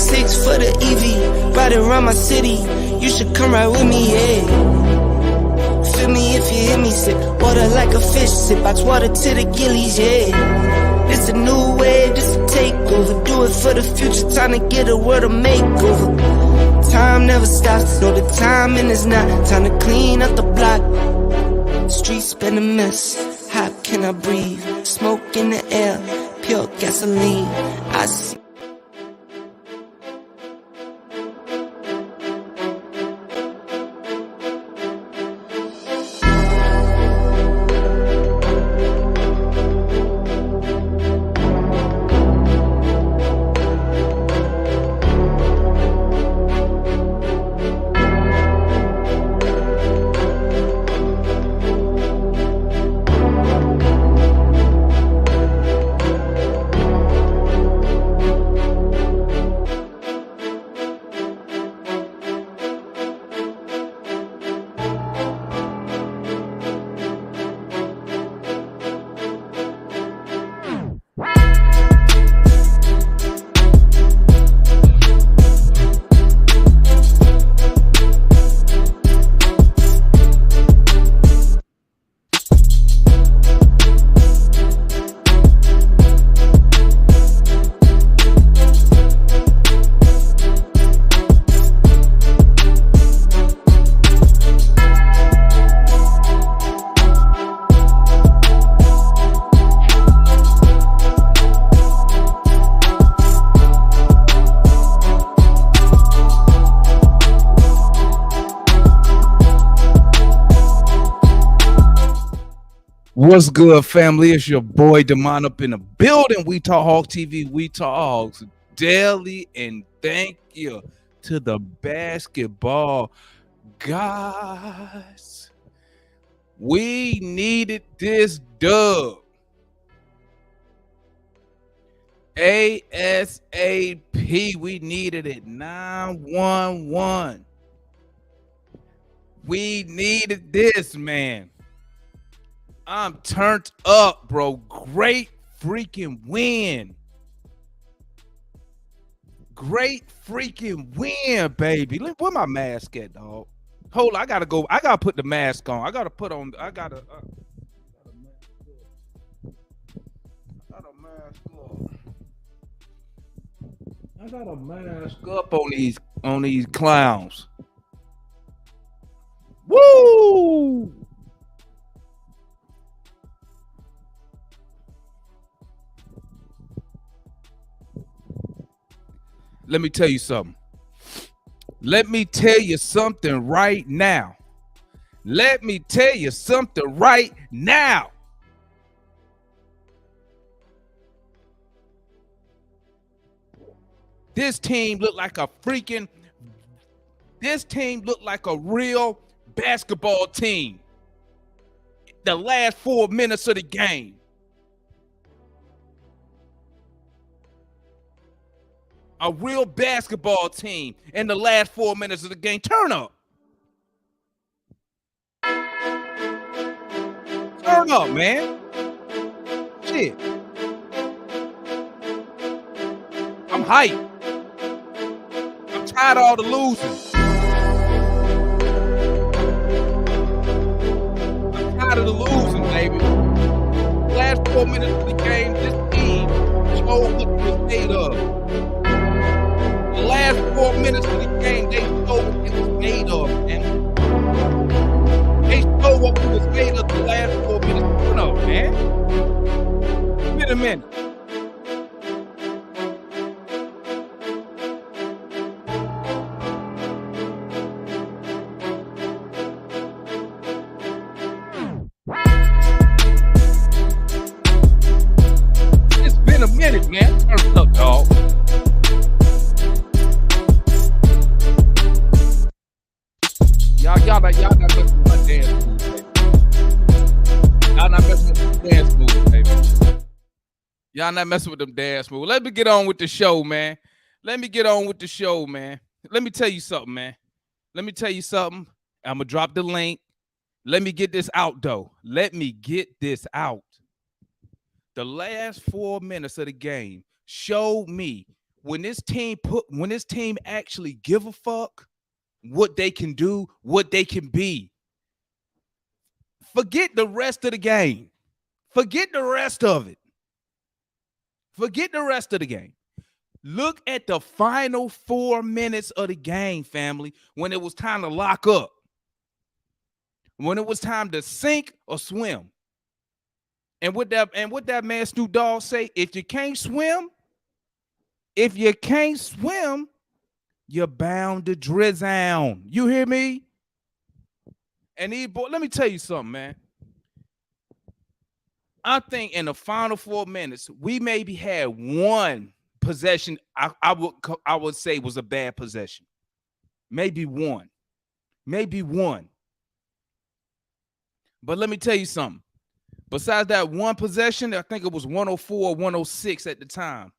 6 for the EV, ride around my city. You should come ride with me, yeah. Feel me if you hear me sip water like a fish, sip box water to the gillies, yeah. It's a new wave, this a takeover. Do it for the future, time to get a world a makeover. Time never stops, no the timing is not. Time to clean up the block. Streets been a mess, how can I breathe? Smoke in the air, pure gasoline. I see. What's good, family? It's your boy Demon up in the building. We Talk Hawks TV, We Talk Hawks daily, and thank you to the basketball guys. We needed this dub. ASAP. We needed it. 911. We needed this, man. I'm turned up, bro. Great freaking win. Great freaking win, baby. Look, where my mask at, dog? Hold on, I gotta go. I gotta put the mask on. I gotta put on. I got a mask up on these clowns. Woo! Let me tell you something. Let me tell you something right now. Let me tell you something right now. This team looked like a real basketball team. The last 4 minutes of the game. A real basketball team in the last 4 minutes of the game. Turn up. Turn up, man. Shit. I'm hyped. I'm tired of all the losing. I'm tired of the losing, baby. Last 4 minutes of the game, this team showed what it was made of. The last 4 minutes of the game, they showed what it was made of, and they showed what it was made of the last 4 minutes. Turn up, man. Wait a minute. It's been a minute, man. Turn up, dog. Y'all not messing with my dance moves, baby. Y'all not messing with them dance moves, baby. Y'all not messing with them dance moves. Let me get on with the show, man. Let me tell you something, man. I'm going to drop the link. Let me get this out, though. The last 4 minutes of the game showed me when this team actually give a fuck what they can do, what they can be, forget the rest of the game. Forget the rest of it. Forget the rest of the game. Look at the final 4 minutes of the game, family, when it was time to lock up. When it was time to sink or swim. And what that man Snoop Dogg say, if you can't swim, you're bound to drizzle. You hear me? And let me tell you something, man. I think in the final 4 minutes, we maybe had one possession I would say was a bad possession. Maybe one. But let me tell you something. Besides that one possession, I think it was 104 or 106 at the time.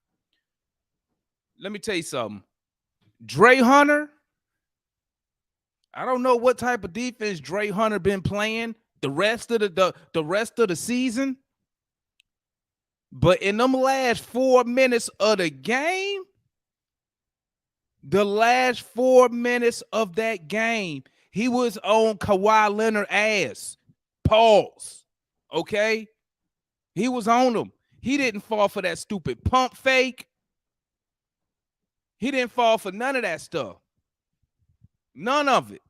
Let me tell you something. Dre Hunter, I don't know what type of defense Dre Hunter been playing the rest of the season. But in them last 4 minutes of the game, the last 4 minutes of that game, he was on Kawhi Leonard ass. Pause. Okay? He was on him. He didn't fall for that stupid pump fake. He didn't fall for none of that stuff. None of it.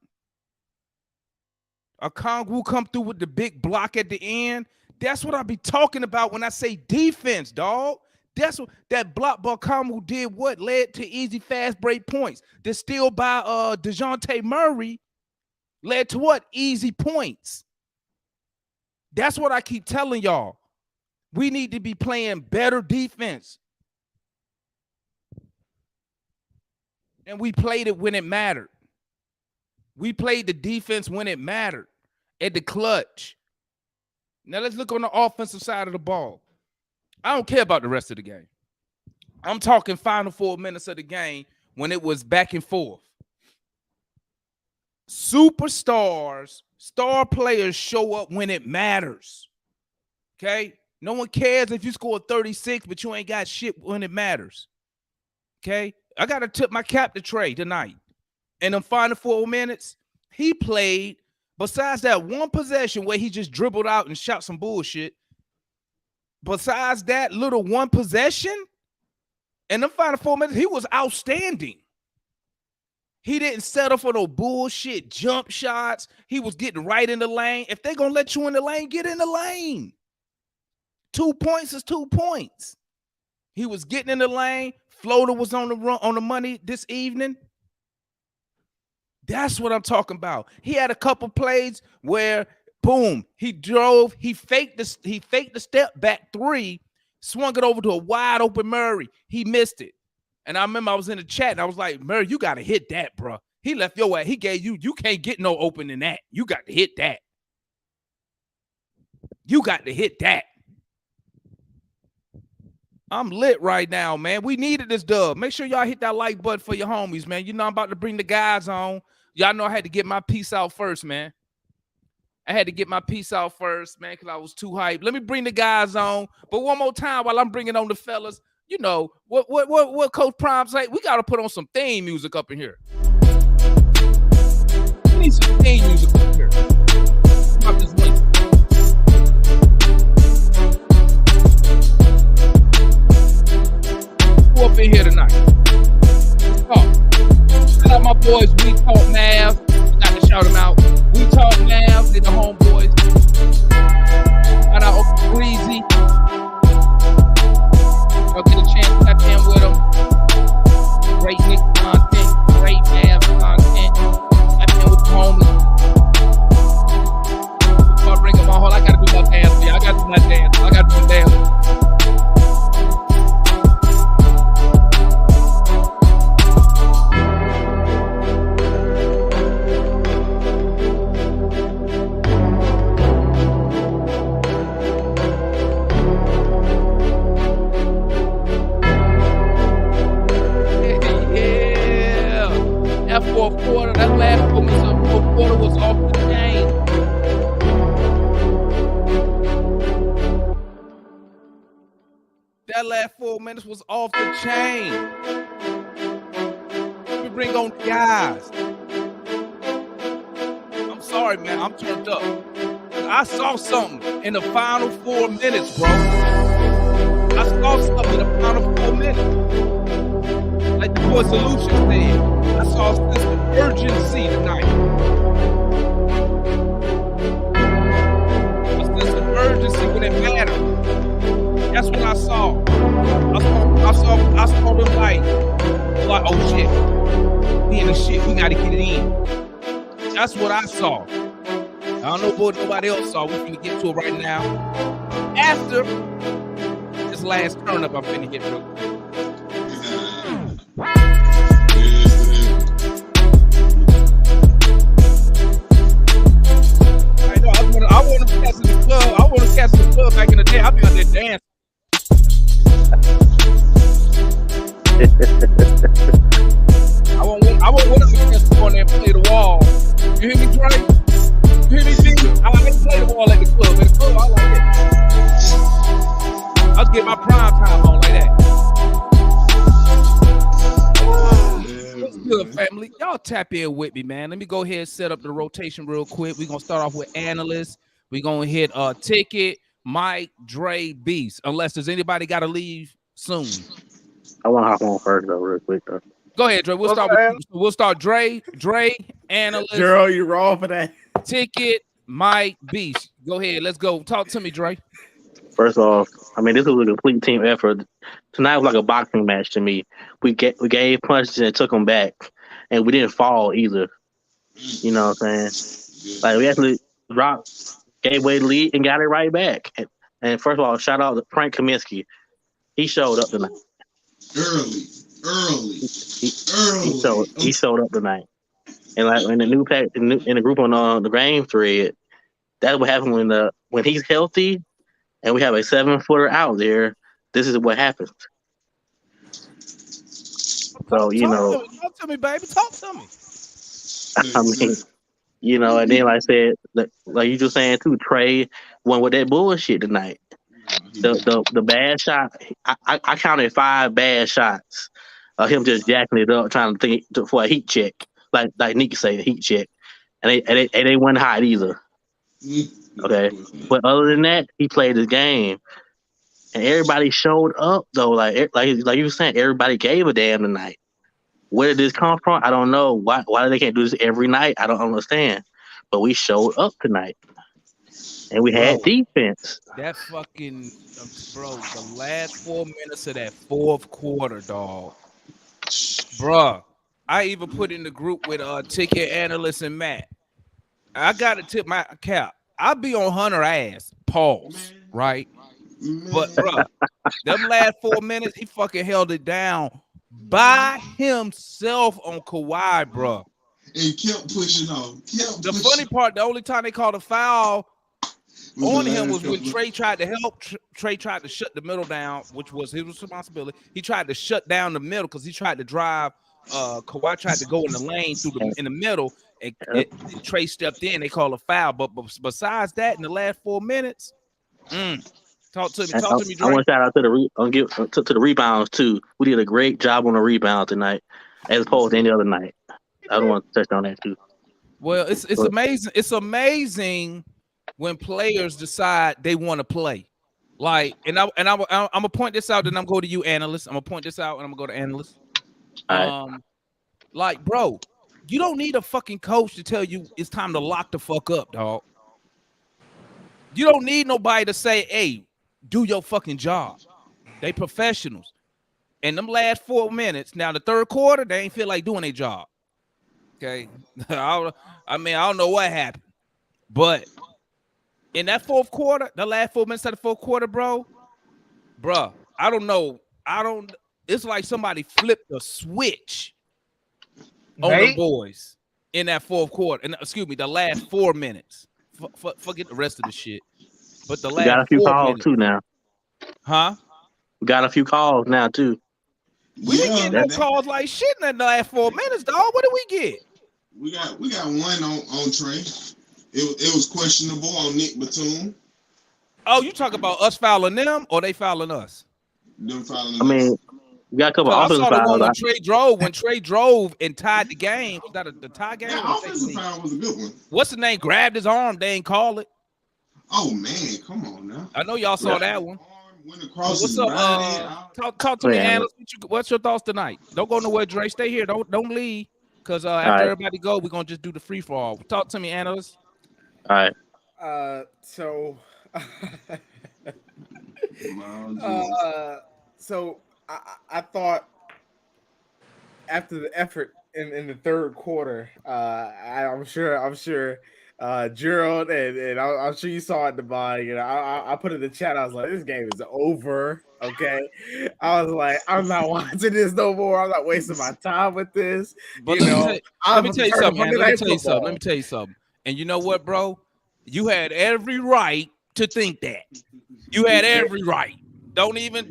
Okongwu come through with the big block at the end. That's what I be talking about when I say defense, dog. That's what that block by Okongwu did. What led to easy fast break points. The steal by DeJounte Murray led to what? Easy points. That's what I keep telling y'all. We need to be playing better defense. And we played it when it mattered. We played the defense when it mattered at the clutch. Now let's look on the offensive side of the ball. I don't care about the rest of the game. I'm talking final 4 minutes of the game when it was back and forth. Superstars, star players show up when it matters. Okay? No one cares if you score 36, but you ain't got shit when it matters. Okay? I got to tip my cap to Trey tonight. In the final 4 minutes, he played, besides that one possession where he just dribbled out and shot some bullshit, besides that little one possession, in the final 4 minutes, he was outstanding. He didn't settle for no bullshit jump shots. He was getting right in the lane. If they're going to let you in the lane, get in the lane. 2 points is 2 points. He was getting in the lane. Floater was on the money this evening. That's what I'm talking about. He had a couple plays where, boom, he drove, he faked the step back three, swung it over to a wide open Murray. He missed it. And I remember I was in the chat and I was like, Murray, you got to hit that, bro. He left your ass. He gave you can't get no open in that. You got to hit that. You got to hit that. I'm lit right now, man. We needed this dub. Make sure y'all hit that like button for your homies, man. You know I'm about to bring the guys on. Y'all know I had to get my piece out first, man. I had to get my piece out first, man, because I was too hyped. Let me bring the guys on. But one more time while I'm bringing on the fellas, you know, what Coach Prime say? We got to put on some theme music up in here. We need some theme music up here. Drop this link. Who up in here tonight? Shout out my boys, We Talk Mav. Got to shout them out. We Talk Mav, they're the homeboys. Shout out Uncle Breezy. Y'all get a chance to tap in with them. Great nigga content, great Mav content. Tap in with the homies. Before I bring them on, I gotta do my dance. Yeah, I gotta do my dance. Fourth quarter, that last fourth quarter was off the chain. That last 4 minutes was off the chain. We bring on the guys. I'm sorry, man. I'm turned up. I saw something in the final 4 minutes, bro. I saw something in the final 4 minutes. Like the boy Solution said, I saw a sense of urgency tonight. A sense of urgency when it mattered. That's what I saw. I saw them like, oh shit. We in the shit. We gotta get it in. That's what I saw. I don't know what nobody else saw. We're finna get to it right now. After this last turn up, I'm finna get real quick. I want to catch in the club. I want to catch in the club back in the day. I'll be out there dancing. I want one of the cats to go in there and play the wall. You hear me, Dre? You hear me, G? I like to play the wall at the club. In the club, I like it. I'll get my prime time on like that. What's good, family? Y'all tap in with me, man. Let me go ahead and set up the rotation real quick. We're going to start off with analysts. We're going to hit Ticket, Mike, Dre, Beast. Unless there's anybody got to leave soon. I want to hop on first, though, real quick, though. Go ahead, Dre. We'll start Dre, analyst. Gerald, you wrong for that. Ticket, Mike, Beast. Go ahead. Let's go. Talk to me, Dre. First off, I mean, this was a complete team effort. Tonight was like a boxing match to me. We gave punches and took them back, and we didn't fall either. You know what I'm saying? Like, we actually gave away the lead and got it right back. And first of all, shout out to Frank Kaminsky. He showed up tonight. Early. He showed up tonight. And like in the new pack in the group on the game thread, that's what happened when he's healthy and we have a 7-footer out there. This is what happens. So talk to me, baby. Talk to me. I mean, and then like I said, like you just saying too, Trey went with that bullshit tonight. The bad shot, I counted 5 bad shots. Him just jacking it up, trying to think for a heat check, like Nick say, a heat check, and they weren't hot either. Okay, but other than that, he played his game, and everybody showed up though. Like you were saying, everybody gave a damn tonight. Where did this come from? I don't know. Why they can't do this every night? I don't understand. But we showed up tonight. And we had defense. That fucking, bro, the last 4 minutes of that fourth quarter, dog. Bruh, I even put in the group with Ticket Analyst and Matt. I got to tip my cap. I be on Hunter ass. Pause, right? But, bruh, them last 4 minutes, he fucking held it down by himself on Kawhi, bruh. And kept pushing on. The funny part, the only time they called a foul on him was when Trey tried to help. Trey tried to shut the middle down, which was his responsibility. He tried to shut down the middle because he tried to drive. Kawhi tried to go in the lane in the middle, and Trey stepped in. They called a foul. But besides that, in the last 4 minutes, talk to me. Dre. I want to shout out to the rebounds too. We did a great job on the rebound tonight, as opposed to any other night. I don't want to touch on that too. Well, it's amazing. It's amazing when players decide they want to play. Like, and I'm gonna point this out, then I'm going to you, analyst. I'm gonna point this out, and I'm gonna go to analyst. Right. Like, bro, you don't need a fucking coach to tell you it's time to lock the fuck up, dog. You don't need nobody to say, "Hey, do your fucking job." They professionals. And them last 4 minutes, now the third quarter, they ain't feel like doing their job. Okay, I don't know what happened, but in that fourth quarter, the last 4 minutes of the fourth quarter, bro, I don't know. It's like somebody flipped a switch on the boys in that fourth quarter. And excuse me, the last 4 minutes. Forget the rest of the shit. But the last, we got a few calls too now. Huh? We got a few calls now too. We didn't get no calls like shit in the last 4 minutes, dog. What did we get? We got one on Trey. It was questionable on Nick Batum. Oh, you talk about us fouling them or they fouling us? Them fouling I mean, we got a couple I offensive saw the one fouls. when Trey drove and tied the game. Was that the tie game? That offensive foul was a good one. What's the name? Grabbed his arm. They ain't call it. Oh man, come on now. I know y'all saw that one. Went across What's his up? body. Talk to me, Analyst. What's your thoughts tonight? Don't go nowhere, Dre. Stay here. Don't leave. Because after everybody go, we're gonna just do the free for all. Talk to me, Analyst. All right. So I thought after the effort in the third quarter, I'm sure Gerald and I'm sure you saw it in the body. You know, I put in the chat. I was like, this game is over. Okay, I was like, I'm not watching this no more. I'm not wasting my time with this. But let me tell you something. And you know what, bro? You had every right to think that. You had every right. Don't even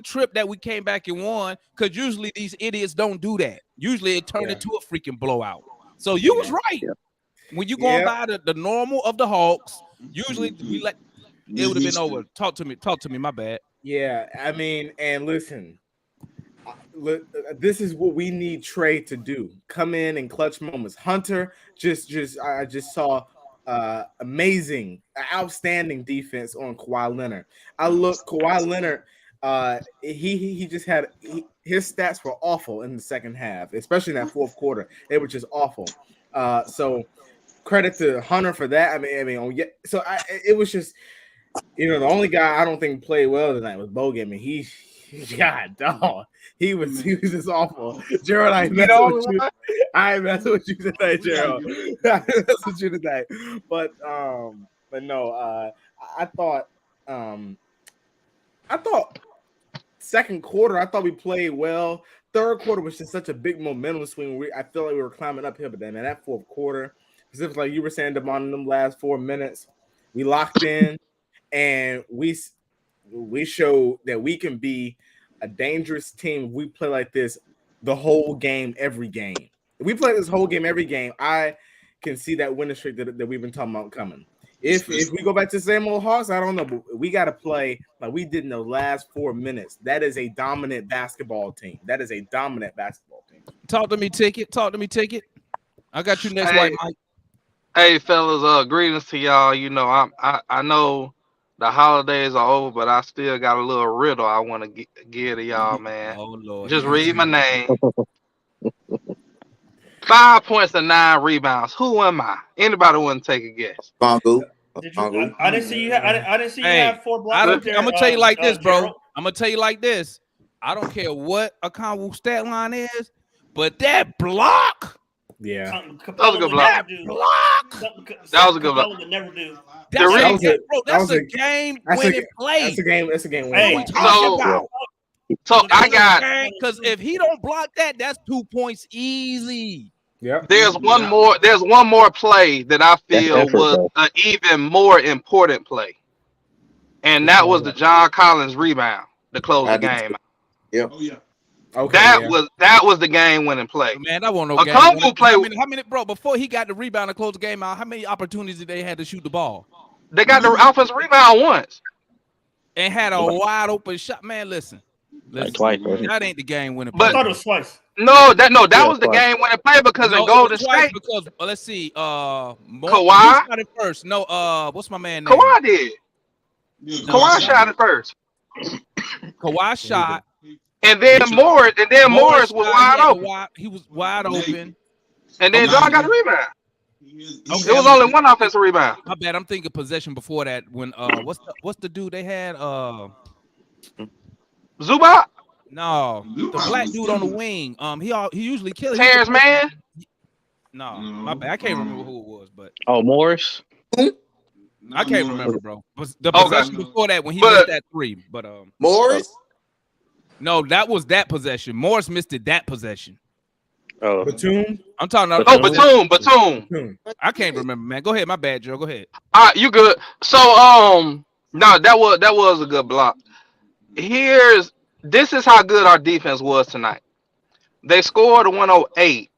trip that we came back and won, because usually these idiots don't do that. Usually it turned into a freaking blowout. So you was right. When you going by the normal of the Hawks, usually it would have been over. Talk to me. My bad. Yeah, I mean, and listen, this is what we need Trey to do. Come in clutch moments. Hunter I just saw amazing, outstanding defense on Kawhi Leonard. Kawhi Leonard, he just had his stats were awful in the second half, especially in that fourth quarter. They were just awful. So credit to Hunter for that. It was just, the only guy I don't think played well tonight was Bogut. I mean, God, dog. He was just awful. Gerald, I ain't messing with you tonight, Gerald. I ain't messing with you tonight. But no, I thought second quarter, I thought we played well. Third quarter was just such a big momentum swing. I feel like we were climbing uphill, but then in that fourth quarter, specifically like you were saying, Devon, in them last 4 minutes, we locked in and we showed that we can be a dangerous team if we play like this the whole game, every game. If we play this whole game, every game, I can see that winning streak that we've been talking about coming. If we go back to the same old Hawks, I don't know, but we got to play like we did in the last 4 minutes. That is a dominant basketball team. Talk to me, Ticket. I got you next, White Mike. Hey, fellas, greetings to y'all. You know, I know the holidays are over, but I still got a little riddle I want to give to y'all, man. Oh, Lord. Just read my name. 5 points and 9 rebounds. Who am I? Anybody want to take a guess? Bongo. I didn't see you. I didn't see you have 4 blocks. I'm gonna tell you like this, bro. I'm gonna tell you like this. I don't care what a Conwu stat line is, but that block. Yeah, that was a good block. That was a good block. Never do. That's a game-winning play. That's a game winning. So I got, because if he don't block that, that's 2 points easy. Yeah. There's one more play that I feel was an even more important play, and that was the John Collins rebound to close the game. Yep. Oh yeah. Okay, that was the game-winning play. Man, that wasn't no a game. Play. How many, bro? Before he got the rebound to close the game out, how many opportunities did they have to shoot the ball? They got the offensive rebound once and had a wide open shot. Man, listen, Twice, that ain't the game-winning play. But I thought it was twice. No, that was the game-winning play because in Golden State. Because let's see, Kawhi shot it first. No, what's my man name? Kawhi did. Kawhi shot it first. Kawhi shot. And then Morris was wide open. He was wide open. And then John got a rebound. It was only one offensive rebound. My bad. I'm thinking possession before that. When what's the dude they had? Zubac? No, the black dude on the wing. He usually kills. Terrence Mann? No, my bad. I can't remember who it was, but Morris. I can't remember, bro. The possession before that when he missed that 3, but Morris. No, that was that possession. Morris missed it that possession. Oh, Batum. I'm talking about. Oh, Batum. I can't remember, man. Go ahead, my bad, Joe. Go ahead. All right, you good. So, no, that was a good block. This is how good our defense was tonight. They scored 108,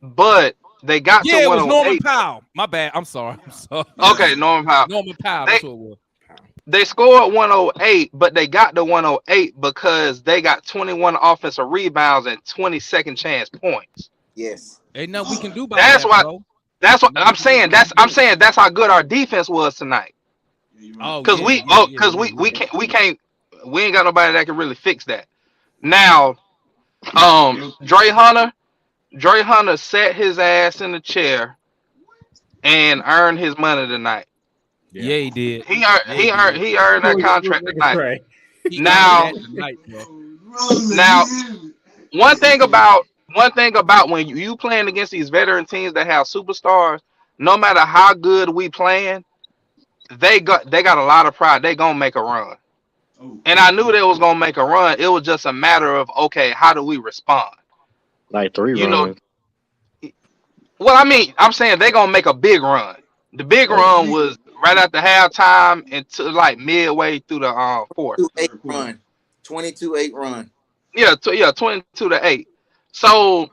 but they got to 108. It was Norman Powell. My bad. I'm sorry. Okay, Norman Powell. Norman Powell. That's what it was. They scored 108, but they got the 108 because they got 21 offensive rebounds and 20 second chance points. Yes. Ain't nothing we can do about That's that, why. bro. That's what I'm saying. I'm saying that's how good our defense was tonight. Oh, Because we ain't got nobody that can really fix that. Now, Dre Hunter sat his ass in the chair and earned his money tonight. Yeah, he did. He earned that contract tonight. Now, one thing about when you playing against these veteran teams that have superstars, no matter how good we playing, they got a lot of pride. They gonna make a run. And I knew they was gonna make a run. It was just a matter of, okay, how do we respond? Like 3 runs. Well, I mean, I'm saying they gonna make a big run. The big run was right after halftime until like midway through the fourth. 22-8 run. 22-8 run. Yeah, 22-8. So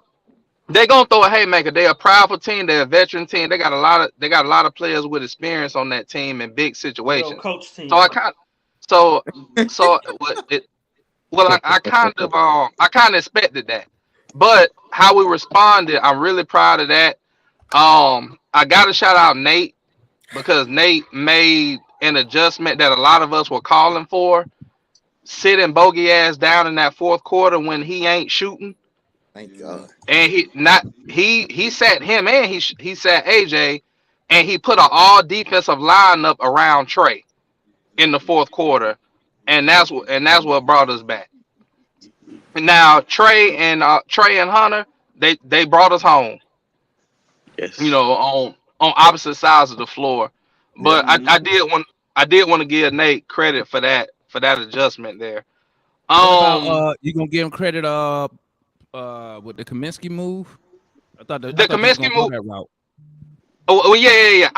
they're gonna throw a haymaker. They're a prideful team. They're a veteran team. They got a lot of players with experience on that team in big situations. Coach team. So I kind of expected that. But how we responded, I'm really proud of that. I gotta shout out Nate because Nate made an adjustment that a lot of us were calling for. Sitting bogey ass down in that fourth quarter when he ain't shooting. Thank God. And he sat him and he sat AJ, and he put an all defensive lineup around Trey in the fourth quarter, and that's what brought us back. Now Trey and Hunter, they brought us home. Yes. You know, on opposite sides of the floor. But I did want to give Nate credit for that adjustment there. What about, you gonna give him credit with the Kaminsky move? I thought the Kaminsky move. That route. Oh yeah.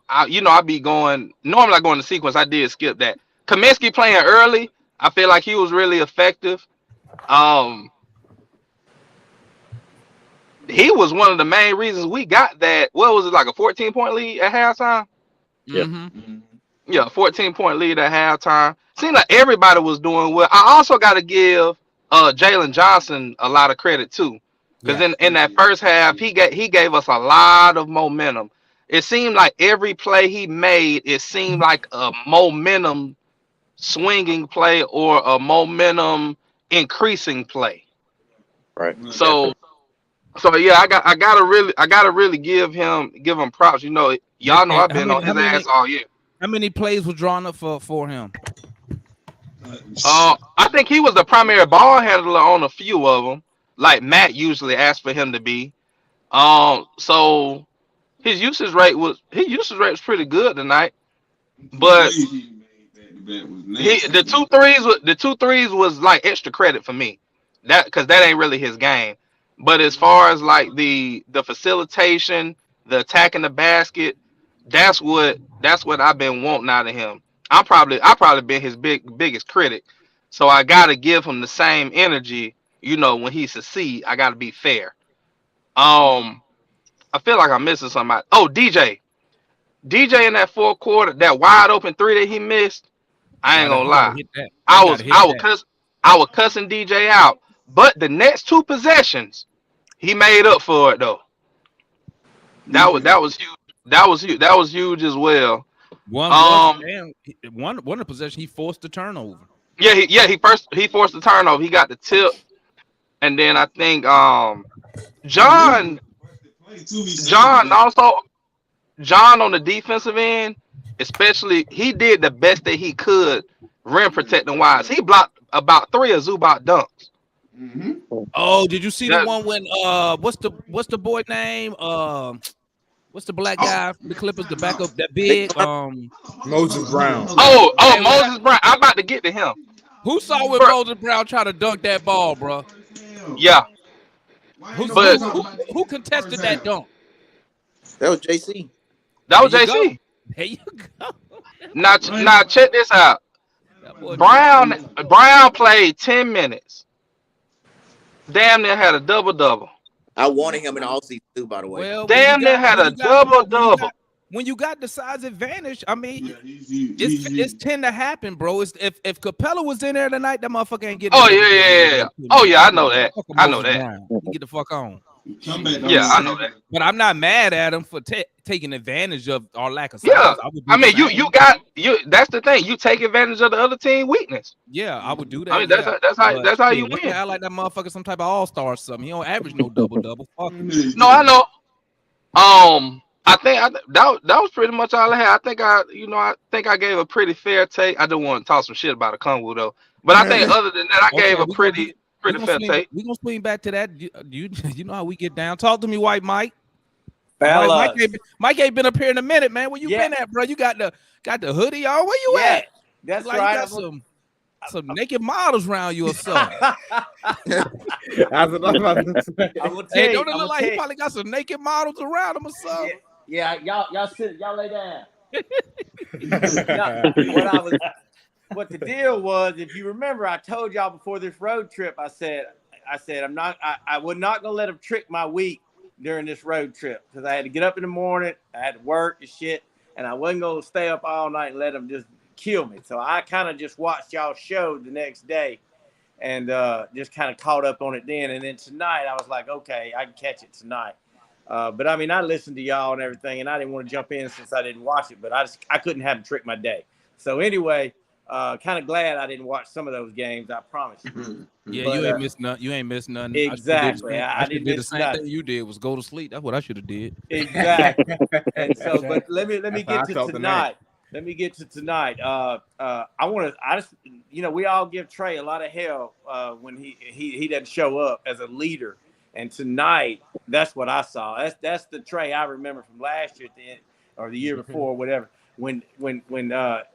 I be going normally. I go in the sequence. I did skip that. Kaminsky playing early. I feel like he was really effective. He was one of the main reasons we got that. What was it, like a 14-point lead at halftime? Yeah. Yeah, 14-point lead at halftime. Seemed like everybody was doing well. I also got to give Jalen Johnson a lot of credit too, because in that first half he gave us a lot of momentum. It seemed like every play he made, it seemed like a momentum swinging play or a momentum increasing play. Right. So yeah, I gotta really give him props. You know, y'all know I've been on his ass all year. How many plays were drawn up for him? I think he was the primary ball handler on a few of them, like Matt usually asked for him to be. So his usage rate was pretty good tonight. But the two threes was like extra credit for me. That because that ain't really his game. But as far as like the facilitation, the attacking the basket, that's what I've been wanting out of him. I probably been his biggest critic. So I gotta give him the same energy, you know, when he succeed. I gotta be fair. I feel like I'm missing somebody. Oh, DJ in that fourth quarter, that wide open 3 that he missed, I ain't gonna lie. I was cussing DJ out. But the next 2 possessions, he made up for it though. That was huge. That was huge as well. One of the possessions he forced the turnover. He forced the turnover. He got the tip, and then I think John on the defensive end, especially, he did the best that he could rim protecting wise. He blocked about 3 of Zubac dunks. Mm-hmm. Oh, did you see the one when what's the boy name? What's the black guy from the Clippers? The backup that big Moses Brown. Moses Brown. I'm about to get to him. Who saw when Moses Brown try to dunk that ball, bro? Yeah. Who contested that dunk? That was JC. There you go. Now check this out. Brown played 10 minutes. Damn near had a double-double. I wanted him in the offseason too, by the way. Well, damn near had a double-double. when you got the size advantage, I mean, it's tend to happen, bro. It's if Capella was in there tonight, that motherfucker ain't getting. Oh yeah. Oh yeah, I know that. I know that. You get the fuck on. Yeah, I know that. But I'm not mad at him for taking advantage of our lack of size. Yeah, I mean, you got. That's the thing. You take advantage of the other team weakness. Yeah, I would do that. I mean, that's how you win. I like that motherfucker some type of all-star or something. He don't average no double. Fuck. No, I know. I think that was pretty much all I had. I think I gave a pretty fair take. I don't want to talk some shit about a Congo though, but I think other than that, I gave a pretty fair take. We gonna swing back to that. You know how we get down. Talk to me, White Mike. Mike ain't been up here in a minute, man. Where you been at, bro? You got the hoodie on. Where you at? That's like right. You got some naked models around you or something. Hey, don't it look like he probably got some naked models around him or something? Yeah, y'all sit, y'all lay down. What the deal was, if you remember, I told y'all before this road trip, I said I was not gonna let them trick my week during this road trip because I had to get up in the morning, I had to work and shit, and I wasn't gonna stay up all night and let them just kill me. So I kind of just watched y'all show the next day and just kind of caught up on it then. And then tonight I was like, okay, I can catch it tonight. But I mean, I listened to y'all and everything, and I didn't want to jump in since I didn't watch it, but I couldn't have them trick my day. So anyway, kind of glad I didn't watch some of those games. I promise you. Yeah, but, you ain't missed nothing. You ain't missed nothing. Exactly. I didn't do the same thing you did was go to sleep. That's what I should have did. Exactly. And so, but let me get to tonight. Let me get to tonight. We all give Trey a lot of hell when he doesn't show up as a leader. And tonight, that's what I saw. That's the Trey I remember from last year at the end, or the year before, whatever. When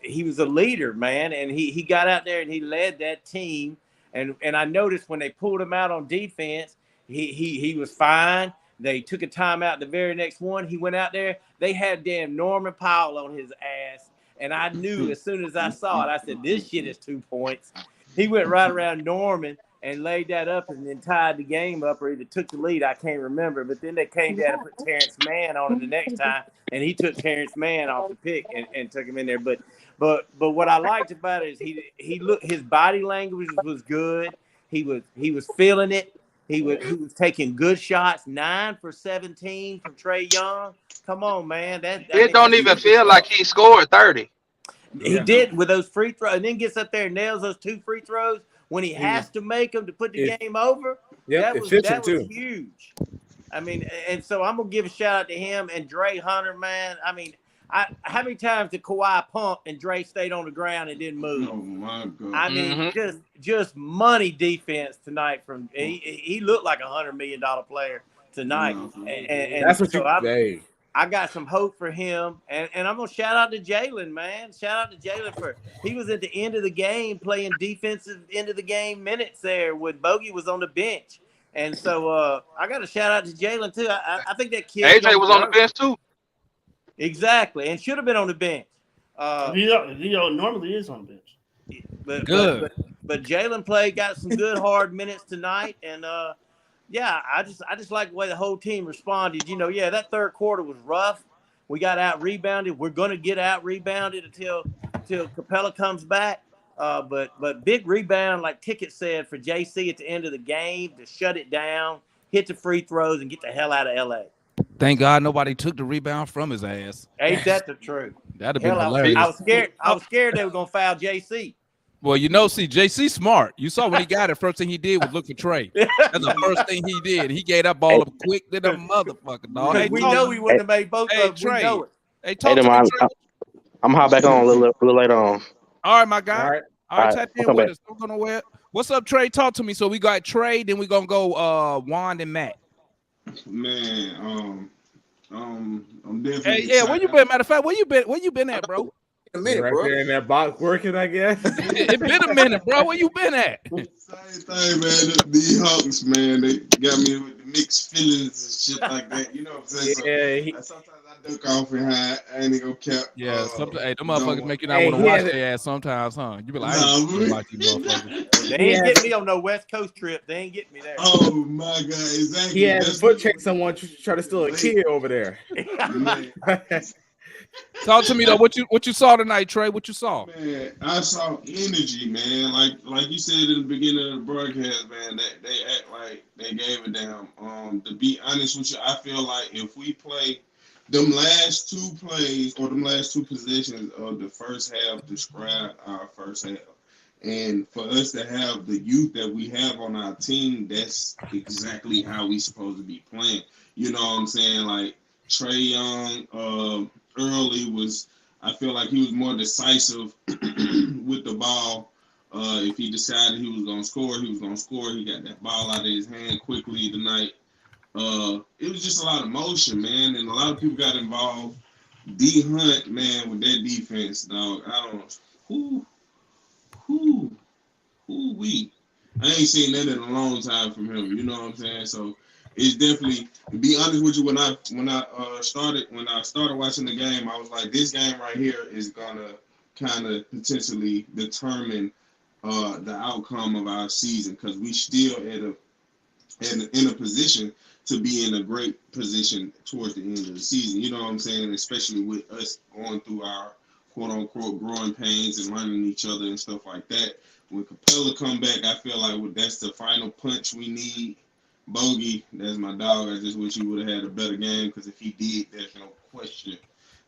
he was a leader, man, and he got out there and he led that team. And I noticed when they pulled him out on defense, he was fine. They took a timeout the very next one. He went out there. They had damn Norman Powell on his ass. And I knew as soon as I saw it, I said, this shit is 2 points. He went right around Norman and laid that up and then tied the game up or either took the lead. I can't remember. But then they came down and put Terrence Mann on it the next time. And he took Terrence Mann off the pick and took him in there. But what I liked about it is he looked, his body language was good. He was feeling it. He was taking good shots. 9 for 17 from Trae Young. Come on, man. It don't even feel like he scored 30. He did with those free throws, and then gets up there and nails those 2 free throws when he has to make them to put the game over. Yeah, that was huge. I mean, and so I'm gonna give a shout out to him and Dre Hunter, man. I mean, how many times did Kawhi pump and Dre stayed on the ground and didn't move? Oh my God! I mean, just money defense tonight. From he looked like $100 million player tonight, and that's what so you say. I got some hope for him, and I'm gonna shout out to Jalen, man. Shout out to Jalen for he was at the end of the game playing defensive end of the game minutes there when Bogey was on the bench, and so I got to shout out to Jalen too. I think that kid AJ was on the bench too. Exactly, and should have been on the bench. He normally is on the bench. But Jalen got some good hard minutes tonight, and yeah, I just like the way the whole team responded. You know, yeah, that third quarter was rough. We got out rebounded. We're gonna get out rebounded until Capella comes back. But big rebound, like Ticket said, for JC at the end of the game to shut it down, hit the free throws, and get the hell out of LA. Thank God nobody took the rebound from his ass. Ain't that the truth? That'd have been hilarious. I was scared they were gonna foul JC. Well, see, JC smart. You saw when he got it, first thing he did was look for Trey. That's the first thing he did. He gave that ball up quick to the motherfucker, dog. Hey, we know he wouldn't have made both of them. Trey. We know it. Hey, talk to me, Trey. I'm hop back on a little later on. All right, my guy. All right, tap in with back. us. Don't go nowhere. What's up, Trey? Talk to me. So we got Trey, then we gonna go Juan and Matt. Man, I'm definitely. Hey, yeah, where you been? Matter of fact, where you been at, bro? A minute, right bro. there in that box working, I guess. It been a minute, bro. Where you been at? Same thing, man. The Hawks, man, they got me with the mixed feelings and shit like that. You know what I'm saying? Yeah, sometimes I duck off and I ain't gonna cap. Yeah, sometimes them motherfuckers make you not want to watch their ass sometimes, huh? You be like, I ain't watch these motherfuckers. They ain't getting me on no West Coast trip. They ain't getting me there. Oh my God, exactly. He had to foot check someone try to steal a kid over there. Talk to me though. What you saw tonight, Trey? What you saw? Man, I saw energy, man. Like you said in the beginning of the broadcast, man. They act like they gave a damn. To be honest with you, I feel like if we play them last two plays or them last two possessions of the first half, describe our first half. And for us to have the youth that we have on our team, that's exactly how we supposed to be playing. You know what I'm saying? Like Trey Young, early was. I feel like he was more decisive with the ball. If he decided he was going to score, he was going to score. He got that ball out of his hand quickly tonight. It was just a lot of motion, man, and a lot of people got involved. D Hunt, man, with that defense, dog. I don't. Who we? I ain't seen that in a long time from him. You know what I'm saying? So it's definitely. To be honest with you, when I started watching the game, I was like, this game right here is gonna kind of potentially determine the outcome of our season because we still in a position to be in a great position towards the end of the season. You know what I'm saying? Especially with us going through our quote unquote growing pains and learning each other and stuff like that. When Capella come back, I feel like that's the final punch we need. Bogey, that's my dog. I just wish he would have had a better game because if he did, there's no question.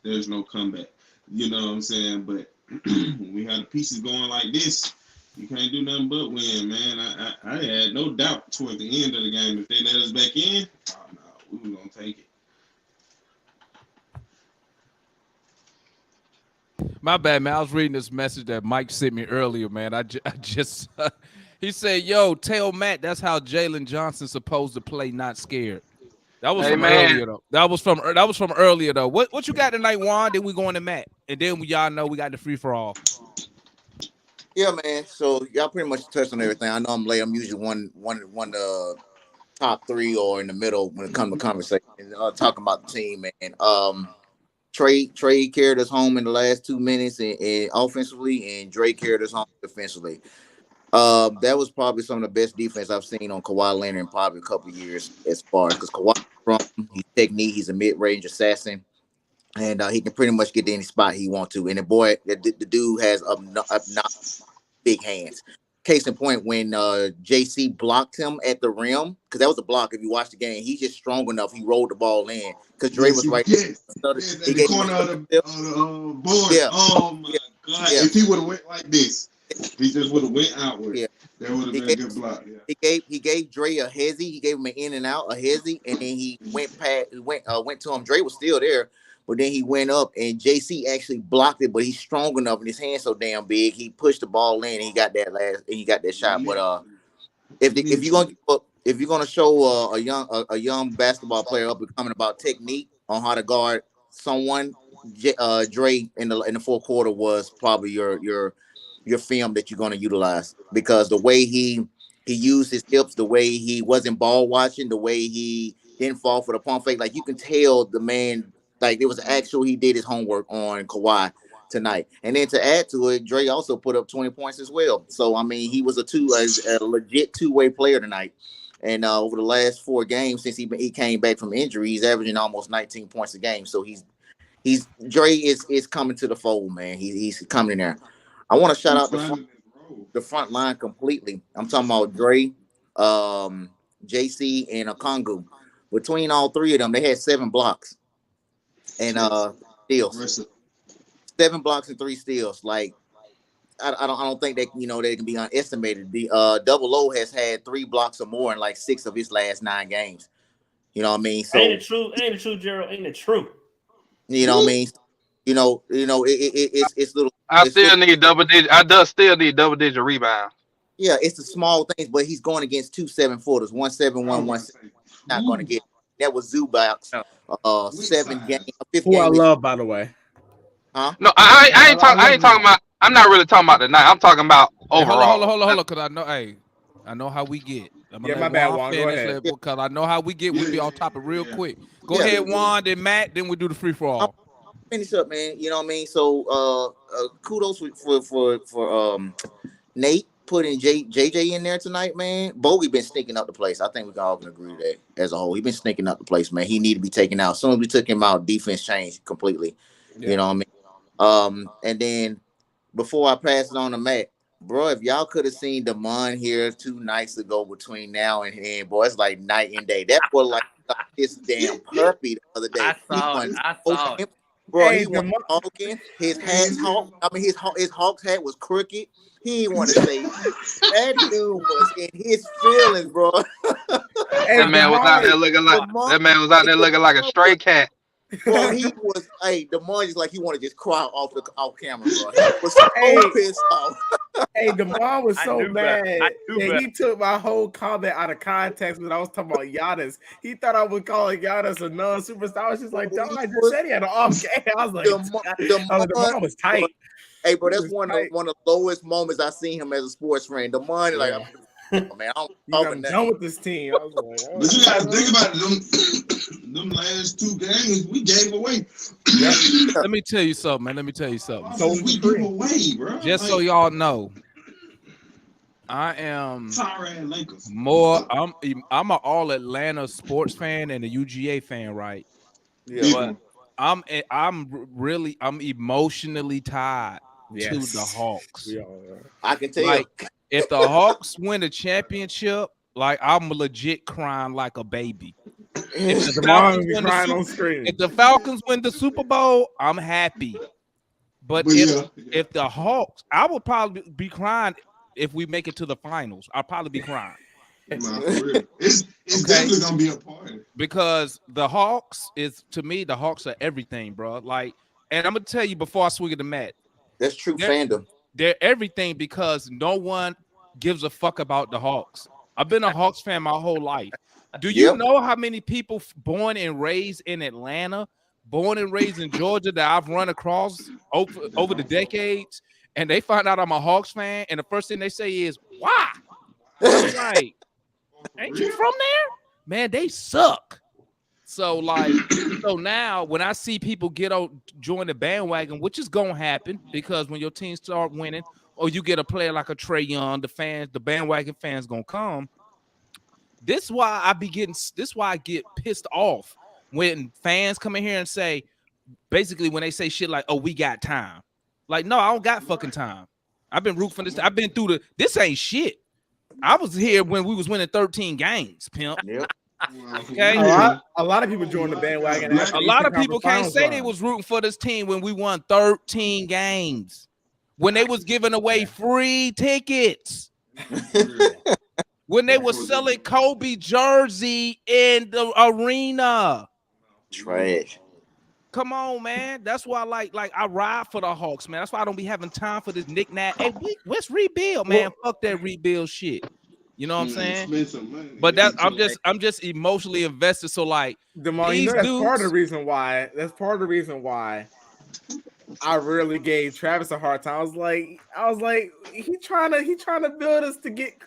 There's no comeback. You know what I'm saying? But when we have the pieces going like this, you can't do nothing but win, man. I had no doubt toward the end of the game. If they let us back in, oh no, we were going to take it. My bad, man. I was reading this message that Mike sent me earlier, man. I just he said, "Yo, tell Matt that's how Jalen Johnson's supposed to play, not scared." That was from earlier though. That was from earlier though. What you got tonight, Juan? Then we going to Matt, and then y'all know we got the free for all. Yeah, man. So y'all pretty much touched on everything. I know I'm late. I'm usually one top three or in the middle when it comes to conversation. Talking about the team, man. Trey carried us home in the last 2 minutes and offensively, and Dre carried us home defensively. That was probably some of the best defense I've seen on Kawhi Leonard in probably a couple of years as far as because Kawhi from his technique, he's a mid-range assassin, and he can pretty much get to any spot he wants to. And the dude has big hands. Case in point, when JC blocked him at the rim, because that was a block. If you watch the game, he's just strong enough. He rolled the ball in because Dre was right there. He the corner of the board. Yeah. Oh my God! Yeah. If he would have went like this, if he just would have went outward. Yeah. That would have been a good block. Yeah. He gave Dre a hezzy. He gave him an in and out, a hezzy, and then he went to him. Dre was still there. But then he went up and JC actually blocked it, but he's strong enough and his hand's so damn big. He pushed the ball in and he got that shot. But if you're gonna show a young basketball player up and coming about technique on how to guard someone, Dre in the fourth quarter was probably your film that you're gonna utilize because the way he used his hips, the way he wasn't ball watching, the way he didn't fall for the pump fake, like you can tell the man. Like it was actual, he did his homework on Kawhi tonight, and then to add to it, Dre also put up 20 points as well. So I mean, he was a legit two-way player tonight. And over the last 4 games since he came back from injury, he's averaging almost 19 points a game. So Dre is coming to the fold, man. He's coming in there. I want to shout out the front line completely. I'm talking about Dre, JC, and Okongwu. Between all three of them, they had 7 blocks. And steals, 7 blocks and 3 steals. Like I don't think that they can be underestimated. The Double O has had 3 blocks or more in like 6 of his last 9 games. You know what I mean? So ain't it true, Gerald? Ain't it true? You know what I mean? It's little. I still need double digit rebound. Yeah, it's the small things, but he's going against 2 7-footers, 1-7-1, 1-7. Not going to get. That was Zubac's 7 game. Who I love, by the way. Huh? No, I ain't talking about. I'm not really talking about tonight. I'm talking about overall. Hold on, because I know how we get. My bad, Juan. Go ahead. Because I know how we get. We'll be on top of real quick. Go ahead, Juan, then Matt, then we do the free for all. Finish up, man. You know what I mean? So kudos for Nate putting JJ in there tonight, man. Bogey been sneaking up the place. I think we can all agree with that as a whole. He been sneaking up the place, man. He need to be taken out. As soon as we took him out, defense changed completely. You know what I mean? And then before I pass it on to Matt, bro, if y'all could have seen Damon here 2 nights ago between now and then, boy, it's like night and day. That boy like this damn puppy the other day. I saw it. Bro, Hey, he wasn't talking. His Hawks hat was crooked. He didn't want to say that dude was in his feelings, bro. That man was out there looking like a stray cat. Bro, he was Damon just like he wanted to just cry off camera, bro. He was so pissed off. Hey, Damon was so mad that he took my whole comment out of context when I was talking about Giannis. He thought I was calling Giannis a non-superstar. I was just like, dog, I just said he had an off game. I was like, Damon was tight. Hey, bro, that's one of the lowest moments I seen him as a sports friend. Damon, like, man, I'm done with this team. I was like, but you gotta think about it, them last 2 games we gave away. Let me tell you something, man. Let me tell you something. So we give away, bro. Just so y'all know, I am more. I'm an all Atlanta sports fan and a UGA fan, right? Yeah. But I'm emotionally tied to the Hawks. Yeah. I can tell. Like, if the Hawks win a championship, like I'm legit crying like a baby. If the Falcons win the Super Bowl, I'm happy. But if the Hawks, I would probably be crying if we make it to the finals. I'll probably be crying. It's definitely gonna be a party because the Hawks to me, the Hawks are everything, bro. Like, and I'm gonna tell you before I swing it to Matt. That's true fandom. They're everything because no one gives a fuck about the Hawks. I've been a Hawks fan my whole life. Do you know how many people born and raised in Atlanta, born and raised in Georgia that I've run across over the decades, and they find out I'm a Hawks fan, and the first thing they say is, why? I'm like, ain't you from there? Man, they suck. So now when I see people join the bandwagon, which is gonna happen because when your team start winning, or you get a player like a Trae Young, the bandwagon fans gonna come. This is why I get pissed off when fans come in here and say, basically when they say shit like, "Oh, we got time." Like, no, I don't got fucking time. I've been rooting for this. I've been through this ain't shit. I was here when we was winning 13 games, pimp. Yep. Okay. A lot of people joined the bandwagon. A lot of people can't say they was rooting for this team when we won 13 games. When they was giving away free tickets. When they were selling Kobe jersey in the arena. Trash. Come on, man. That's why I ride for the Hawks, man. That's why I don't be having time for this knick-knack. Hey, let's rebuild, man. Fuck that rebuild shit. You know what I'm saying? But I'm just emotionally invested. So like, DeMar, that's part of the reason why. That's part of the reason why I really gave Travis a hard time. I was like, he trying to build us to get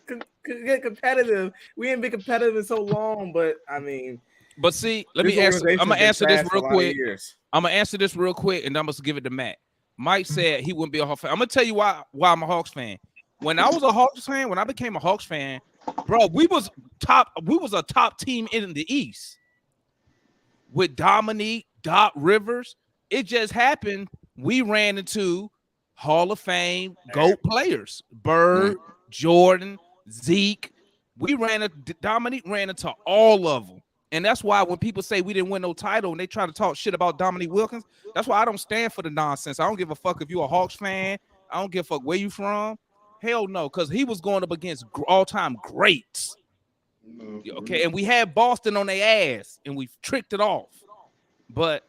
competitive. We ain't been competitive in so long, but I mean. But see, I'm gonna answer this real quick. I'm gonna answer this real quick, and I'm gonna give it to Matt. Mike said he wouldn't be a Hawks fan. I'm gonna tell you why I'm a Hawks fan. When I was a Hawks fan, when I became a Hawks fan, bro, we was a top team in the East with Dominique, Doc Rivers. It just happened. We ran into Hall of Fame GOAT players, Bird, Jordan, Zeke. Dominique ran into all of them. And that's why when people say we didn't win no title and they try to talk shit about Dominique Wilkins, that's why I don't stand for the nonsense. I don't give a fuck if you're a Hawks fan. I don't give a fuck where you from. Hell no, because he was going up against all-time greats. Okay, and we had Boston on their ass, and we tricked it off. But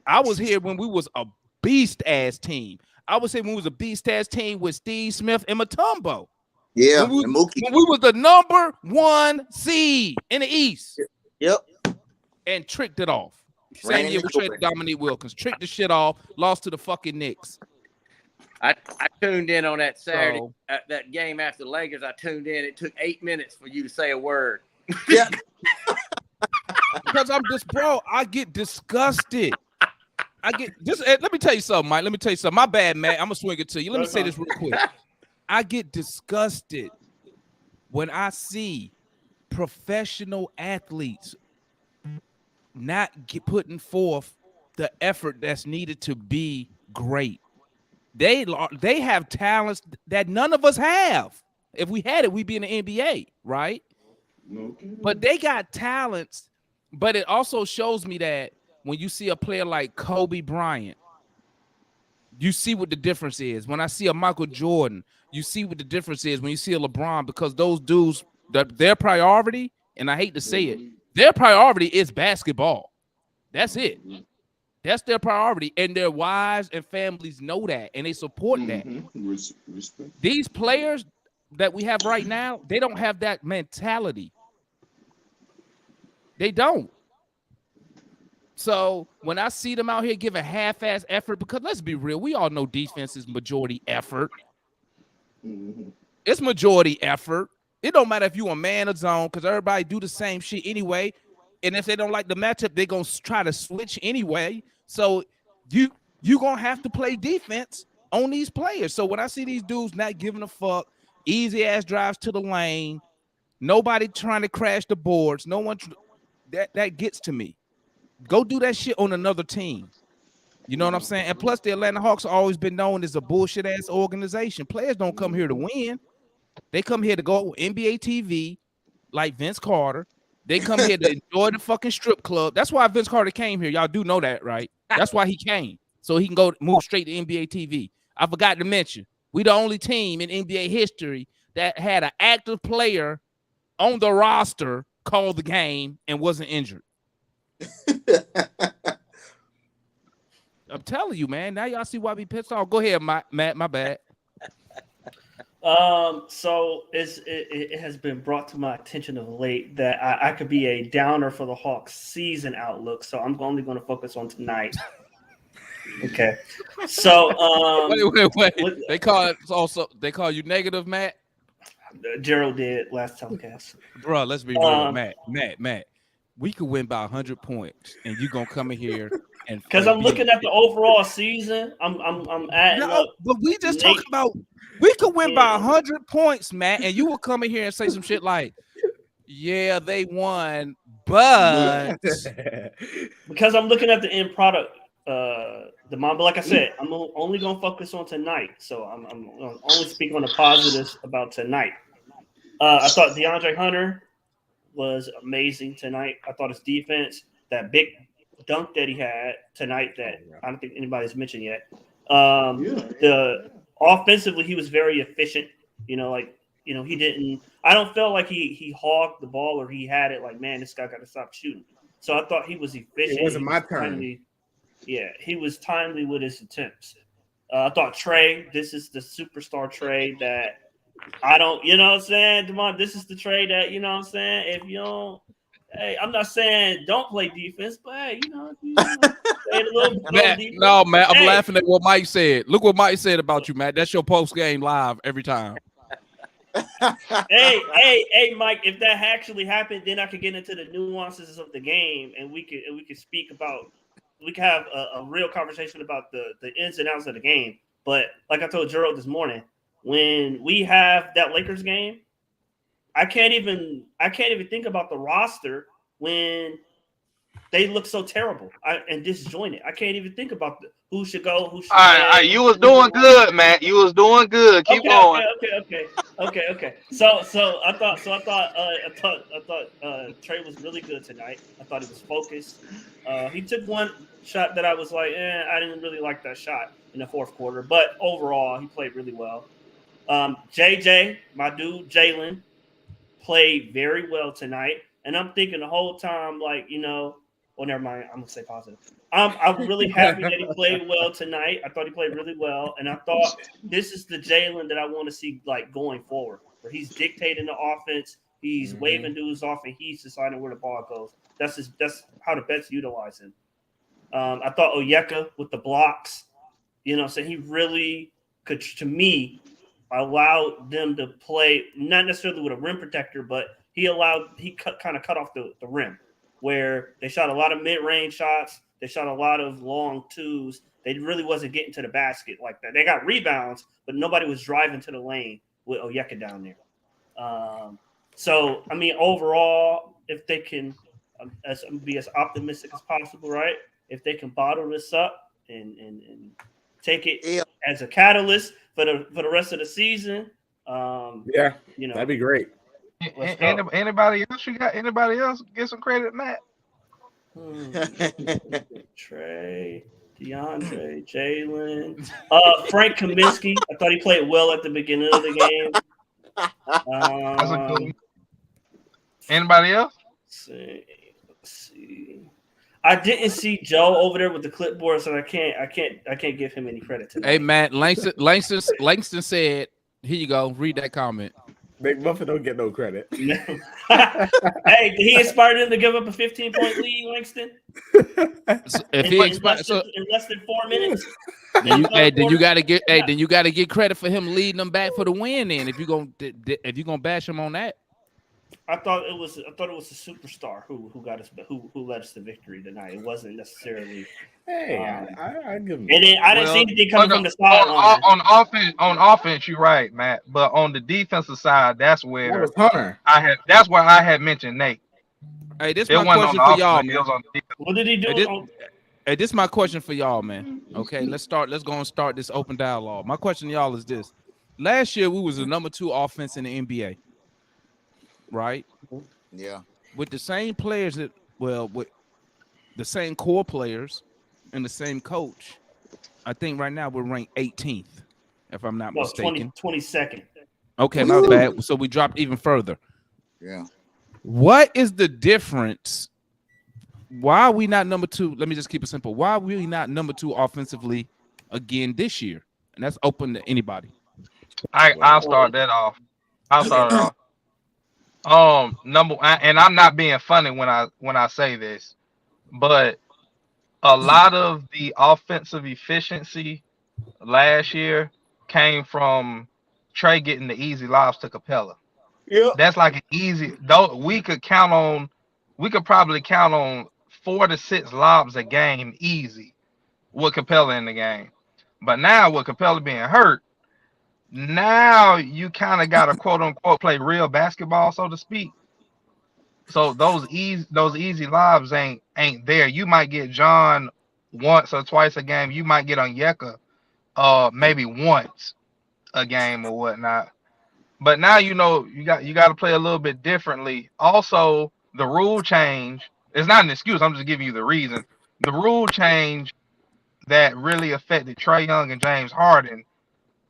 I was here when we was a beast-ass team. I was here when we was a beast-ass team with Steve Smith and Mutombo. Yeah, when we was the number 1 seed in the East. Yep. And tricked it off. Same year we traded Dominique Wilkins. Tricked the shit off. Lost to the fucking Knicks. I tuned in on that Saturday, that game after the Lakers. I tuned in. It took 8 minutes for you to say a word. Yeah. Because I'm just, bro, I get disgusted. Let me tell you something, Mike. Let me tell you something. My bad, man. I'm going to swing it to you. Let me say this real quick. I get disgusted when I see professional athletes not putting forth the effort that's needed to be great. They have talents that none of us have. If we had it, we'd be in the NBA, right? Okay. But they got talents. But it also shows me that when you see a player like Kobe Bryant, you see what the difference is. When I see a Michael Jordan, you see what the difference is when you see a LeBron, because those dudes, their priority, and I hate to say it, their priority is basketball. That's it. That's their priority. And their wives and families know that, and they support that. Respect. These players that we have right now, they don't have that mentality. They don't. So when I see them out here giving half-ass effort, because let's be real, we all know defense is majority effort. It's majority effort. It don't matter if you a man or zone, because everybody do the same shit anyway. And if they don't like the matchup, they're going to try to switch anyway. So you going to have to play defense on these players. So when I see these dudes not giving a fuck, easy-ass drives to the lane, nobody trying to crash the boards, no one that gets to me. Go do that shit on another team. You know what I'm saying? And plus, the Atlanta Hawks have always been known as a bullshit-ass organization. Players don't come here to win. They come here to go NBA TV like Vince Carter. They come here to enjoy the fucking strip club. That's why Vince Carter came here. Y'all do know that, right? That's why he came. So he can go move straight to NBA TV. I forgot to mention, we the only team in NBA history that had an active player on the roster call the game and wasn't injured. I'm telling you, man. Now y'all see why we pissed off. Go ahead, Matt. My bad. So it has been brought to my attention of late that I could be a downer for the Hawks season outlook. So I'm only going to focus on tonight. Okay. So wait. They call you negative, Matt. Gerald did last telecast. Bro, let's be real, Matt. We could win by 100 points, and you gonna come in here and because I'm looking at the overall season. I'm adding up. But we just talking about we could win by 100 points, Matt, and you will come in here and say some shit like, "Yeah, they won," but because I'm looking at the end product, but like I said, I'm only gonna focus on tonight. So I'm only speak on the positives about tonight. I thought DeAndre Hunter was amazing tonight. I thought his defense, that big dunk that he had tonight that I don't think anybody's mentioned yet. The offensively, he was very efficient. He didn't. I don't feel like he hogged the ball or he had it like, man, this guy got to stop shooting. So I thought he was efficient. It wasn't my turn. He was timely with his attempts. I thought Trey, this is the superstar Trey that I don't, you know what I'm saying, Demond, this is the Trey that, you know what I'm saying, if you don't, hey, I'm not saying don't play defense, but hey, play a little Matt, defense. no, Matt, I'm laughing at what Mike said. Look what Mike said about you, Matt. That's your post-game live every time. hey, Mike, if that actually happened, then I could get into the nuances of the game and we could speak about, we could have a real conversation about the ins and outs of the game. But like I told Gerald this morning, when we have that Lakers game, I can't even think about the roster when they look so terrible and disjointed. I can't even think about who should go, who should. All right, you was doing good, Matt. You was doing good. Keep going. Okay. So I thought Trey was really good tonight. I thought he was focused. He took one shot that I was like, I didn't really like that shot in the fourth quarter, but overall he played really well. JJ, my dude Jalen, played very well tonight, and I'm thinking the whole time, like, well, never mind. I'm gonna say positive. I'm really happy that he played well tonight. I thought he played really well, and I thought this is the Jalen that I want to see like going forward, where he's dictating the offense, he's waving dudes off, and he's deciding where the ball goes. That's how to best utilize him. I thought Onyeka with the blocks, so he really could, to me, allowed them to play not necessarily with a rim protector, but he kind of cut off the rim, where they shot a lot of mid-range shots. They shot a lot of long twos. They really wasn't getting to the basket like that. They got rebounds, but nobody was driving to the lane with Onyeka down there. So, I mean, overall, if they can be as optimistic as possible, right? if they can bottle this up and take it Yeah. as a catalyst for the rest of the season. Yeah, that'd be great. Let's go. Anybody else? You got anybody else? Get some credit, Matt. Trey, DeAndre, Jalen, Frank Kaminsky. I thought he played well at the beginning of the game. That's a good one. Anybody else? Let's see. I didn't see Joe over there with the clipboard, so I can't give him any credit today. Hey Matt, Langston said, "Here you go. Read that comment." Big Muffin don't get no credit. Hey, did he inspire him to give up a 15-point lead, Langston? If he inspired, in less than 4 minutes. Then you gotta get credit for him leading them back for the win. Then if you're gonna bash him on that. I thought it was a superstar who got us, who led us to victory tonight. It wasn't necessarily. Hey, I give him. And then I didn't see anything coming from the sideline. On offense, you're right, Matt. But on the defensive side, that's where That was Hunter. That's where I had mentioned Nate. Hey, this is my question for y'all, man. What did he do? Hey, this is my question for y'all, man. Okay, let's go and start this open dialogue. My question to y'all is this: last year we was the number 2 offense in the NBA. Right? Yeah. With the same players with the same core players and the same coach, I think right now we're ranked 18th, if I'm not mistaken. 22nd. Okay, my bad. So we dropped even further. Yeah. What is the difference? Why are we not number 2? Let me just keep it simple. Why are we not number 2 offensively again this year? And that's open to anybody. I'll start that off. And I'm not being funny when I say this, but a lot of the offensive efficiency last year came from Trey getting the easy lobs to Capella. Yeah, that's like an easy. Though we could probably count on 4 to 6 lobs a game easy with Capella in the game. But now with Capella being hurt, now you kind of got to quote unquote play real basketball, so to speak. So those easy lobs ain't there. You might get John once or twice a game. You might get Onyeka maybe once a game or whatnot. But now you got to play a little bit differently. Also, the rule change, it's not an excuse, I'm just giving you the reason. The rule change that really affected Trae Young and James Harden,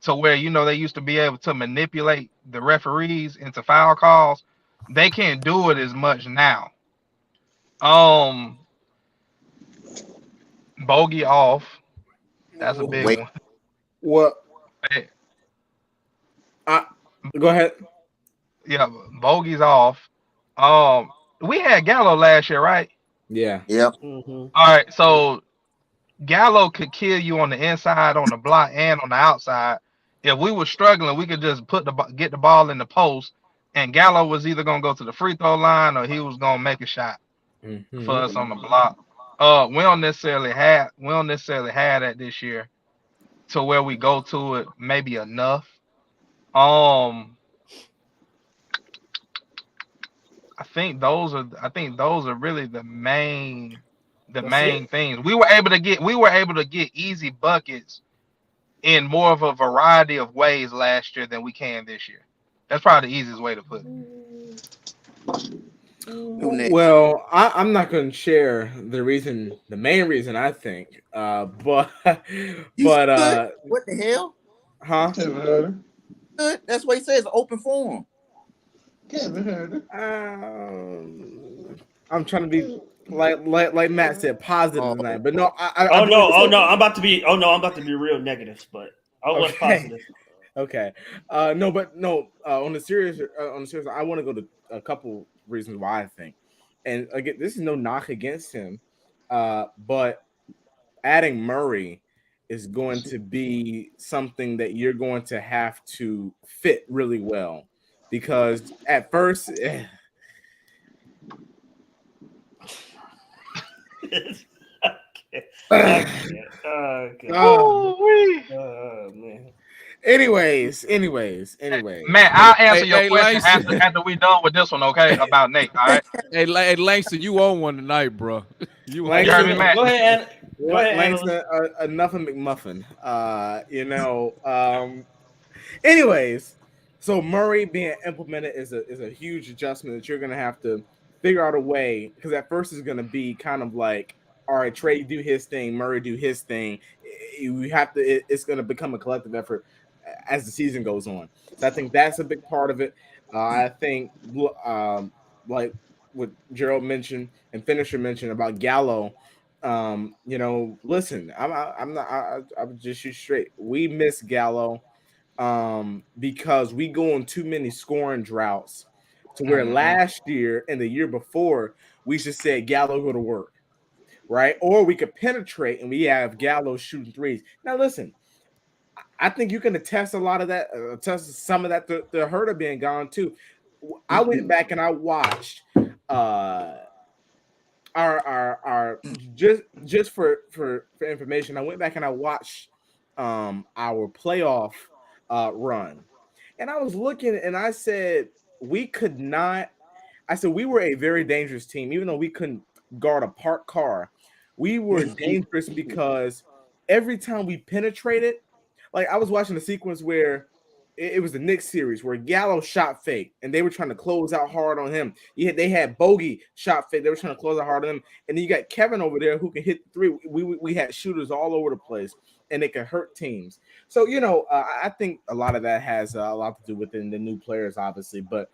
to where they used to be able to manipulate the referees into foul calls. They can't do it as much now. Bogey off. That's a big one. What? Go ahead. Yeah, Bogey's off. We had Gallo last year, right? Yeah. Yep. Mm-hmm. All right, so Gallo could kill you on the inside, on the block, and on the outside. If we were struggling, we could just get the ball in the post, and Gallo was either gonna go to the free throw line or he was gonna make a shot for us on the block. We don't necessarily have that this year, to where we go to it maybe enough. I think those are really the main things. We were able to get easy buckets in more of a variety of ways last year than we can this year. That's probably the easiest way to put it. Well, I'm not going to share the main reason I think, but what the hell? Huh? That's what he says. Open forum. I'm trying to be like Matt said, positive tonight, but no. I'm about to be real negative, but I was positive. Okay. On the serious, I want to go to a couple reasons why I think, and again, this is no knock against him, but adding Murray is going to be something that you're going to have to fit really well, because at first. Man. Anyways. Matt, I'll answer your question after we done with this one, okay? About Nate, all right? Hey, Langston, you own one tonight, bro. You You heard me, Matt? Go ahead, go ahead, Langston, analyst. enough of McMuffin. Anyways, so Murray being implemented is a huge adjustment that you're gonna have to figure out a way, because at first it's gonna be kind of like, all right, Trey do his thing, Murray do his thing. You have to. It's gonna become a collective effort as the season goes on. So I think that's a big part of it. I think like what Gerald mentioned and Finisher mentioned about Gallo. Listen, I'm not. I'm just shoot straight. We miss Gallo because we go on too many scoring droughts to where last year and the year before we just said Gallo go to work, right? Or we could penetrate and we have Gallo shooting threes. Now listen, I think you can attest a lot of that, attest some of that the Herder being gone too. I went back and I watched our just for information. I went back and I watched our playoff run, and I was looking and I said we could not. I said we were a very dangerous team, even though we couldn't guard a parked car. We were dangerous because every time we penetrated, like I was watching a sequence where it was the Knicks series where Gallo shot fake and they were trying to close out hard on him. They had Bogey shot fake. They were trying to close out hard on him. And then you got Kevin over there who can hit the three. We had shooters all over the place and it can hurt teams. So, I think a lot of that has a lot to do with the new players, obviously. But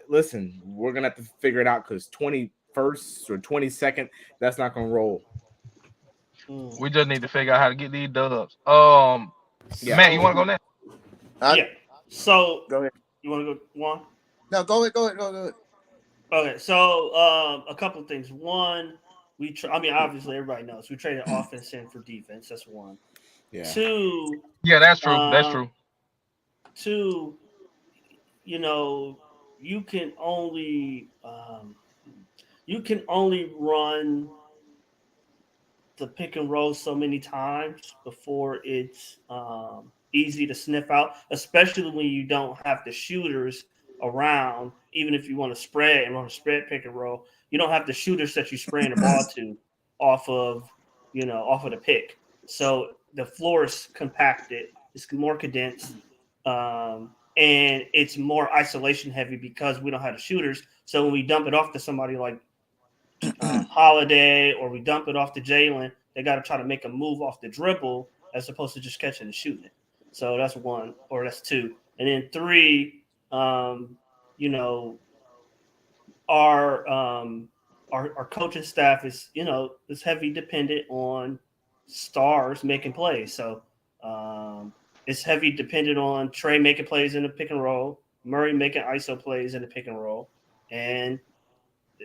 listen, we're going to have to figure it out because 21st or 22nd, that's not going to roll. We just need to figure out how to get these dubs. Yeah. Matt, you want to go next? Yeah. So Go ahead. you want to go one? No, go ahead. Okay. So a couple of things. One, obviously everybody knows we traded offense in for defense. That's one. Yeah. Two. Yeah, that's true. That's true. Two. You can only run the pick and roll so many times before it's easy to sniff out, especially when you don't have the shooters around. Even if you want to spread and run a spread pick and roll, you don't have the shooters that you spraying the ball to off of the pick. So the floor is compacted, it's more condensed, and it's more isolation heavy because we don't have the shooters. So when we dump it off to somebody like Holiday or we dump it off to Jalen, they got to try to make a move off the dribble as opposed to just catching and shooting it. So that's one, or that's two. And then three, our coaching staff is heavy dependent on stars making plays. So it's heavy dependent on Trey making plays in the pick and roll, Murray making ISO plays in the pick and roll, and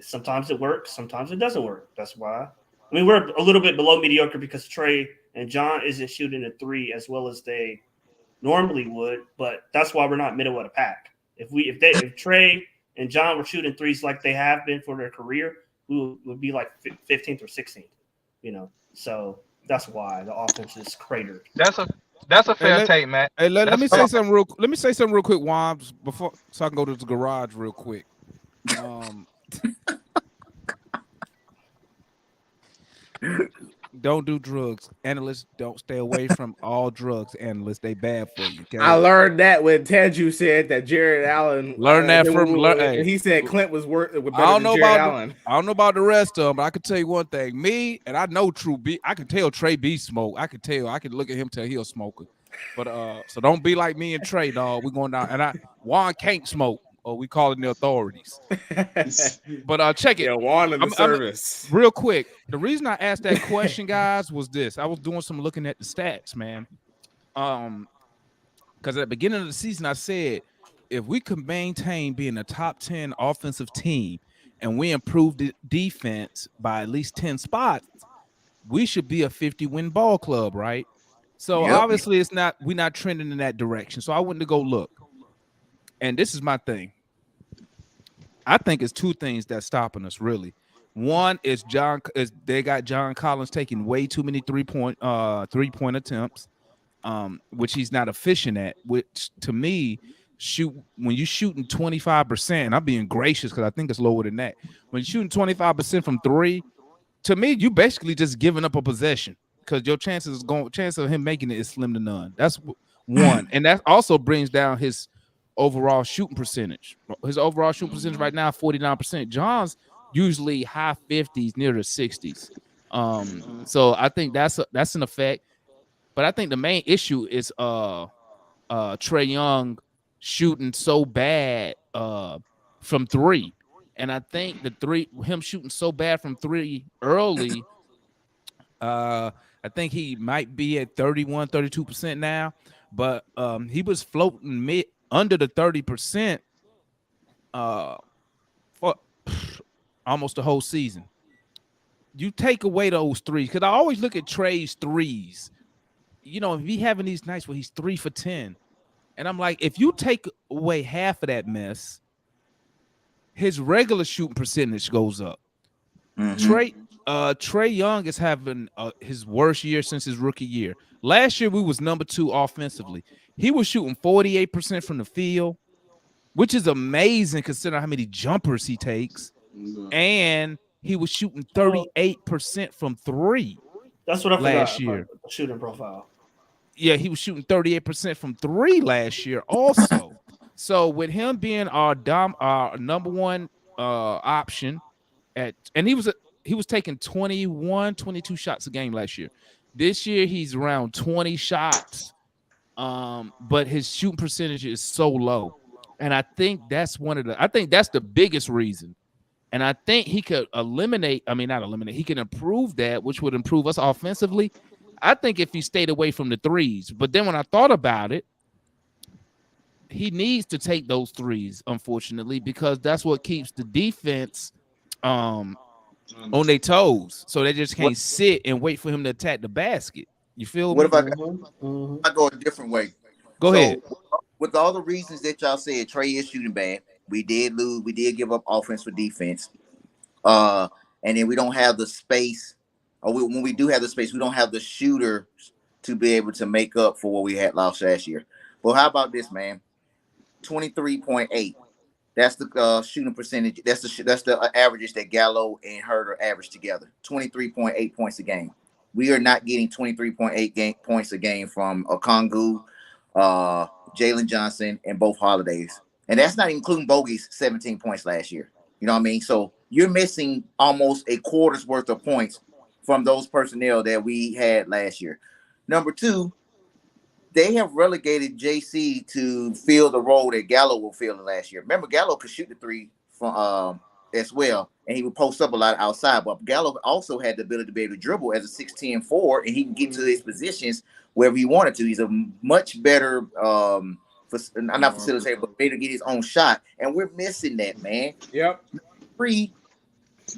sometimes it works, sometimes it doesn't work. That's why. We're a little bit below mediocre because Trey and John isn't shooting a three as well as they normally would, but that's why we're not middle of the pack. If Trey and John were shooting threes like they have been for their career, we would be like 15th or 16th. So that's why the offense is cratered. That's a fair take, Matt. Hey, let me say something real. Let me say something real quick, Wombs, so I can go to the garage real quick. Don't do drugs. Analysts, don't stay away from all drugs. Analysts, they bad for you. Okay? I learned that when Teju said that Jared Allen. Learn that from. He said Clint was better than Jared Allen. I don't know about the rest of them, but I can tell you one thing. Me, and I know True B. I can tell Trey B smoke. I can tell. I can look at him tell he a smoker. But so don't be like me and Trey, dog. We going down. And Juan can't smoke. Or we calling the authorities. But check it. Yeah, Juan in the service. Real quick. The reason I asked that question, guys, was this. I was doing some looking at the stats, man. Because at the beginning of the season, I said, if we could maintain being a top 10 offensive team and we improve the defense by at least 10 spots, we should be a 50-win ball club, right? So obviously we're not trending in that direction. So I went to go look. And this is my thing. I think it's two things that's stopping us, really. One is they got John Collins taking way too many three-point attempts, which he's not efficient at. Which to me, when you're shooting 25%, and I'm being gracious because I think it's lower than that. When you're shooting 25% from three, to me, you basically just giving up a possession because your chance of him making it is slim to none. That's one, and that also brings down his overall shooting percentage. His overall shooting percentage right now 49%. John's usually high 50s, near the 60s. So I think that's an effect. But I think the main issue is Trae Young shooting so bad from three. And I think him shooting so bad from three early, I think he might be at 31, 32% now, but he was floating under the 30% for almost the whole season. You take away those threes, because I always look at Trae's threes. You know, if he having these nights where he's 3 for 10, and I'm like, if you take away half of that mess, his regular shooting percentage goes up. Trae Young is having his worst year since his rookie year. Last year, we was number 2 offensively. He was shooting 48% from the field, which is amazing considering how many jumpers he takes. And he was shooting 38% from three. That's what I last forgot year. Shooting profile. Yeah, he was shooting 38% from three last year also. So with him being our number one option and he was taking 21, 22 shots a game last year. This year he's around 20 shots. But his shooting percentage is so low. And I think that's the biggest reason. And I think he could he can improve that, which would improve us offensively. I think if he stayed away from the threes. But then when I thought about it, he needs to take those threes, unfortunately, because that's what keeps the defense on their toes. So they just can't sit and wait for him to attack the basket. You feel What me? if I go a different way? Go ahead. With all the reasons that y'all said, Trae is shooting bad. We did lose. We did give up offense for defense. And then we don't have the space. When we do have the space, we don't have the shooters to be able to make up for what we had lost last year. Well, how about this, man? 23.8. That's the shooting percentage. That's the averages that Gallo and Herter average together. 23.8 points a game. We are not getting 23.8 points a game from Okongwu, Jalen Johnson, and both Holidays. And that's not including Bogey's 17 points last year. You know what I mean? So you're missing almost a quarter's worth of points from those personnel that we had last year. Number two, they have relegated JC to fill the role that Gallo will fill in last year. Remember, Gallo could shoot the three from as well, and he would post up a lot outside. But Gallo also had the ability to be able to dribble as a 6'10" forward, and he can get to his positions wherever he wanted to. He's a much better not facilitator, but better to get his own shot. And we're missing that, man. Yep.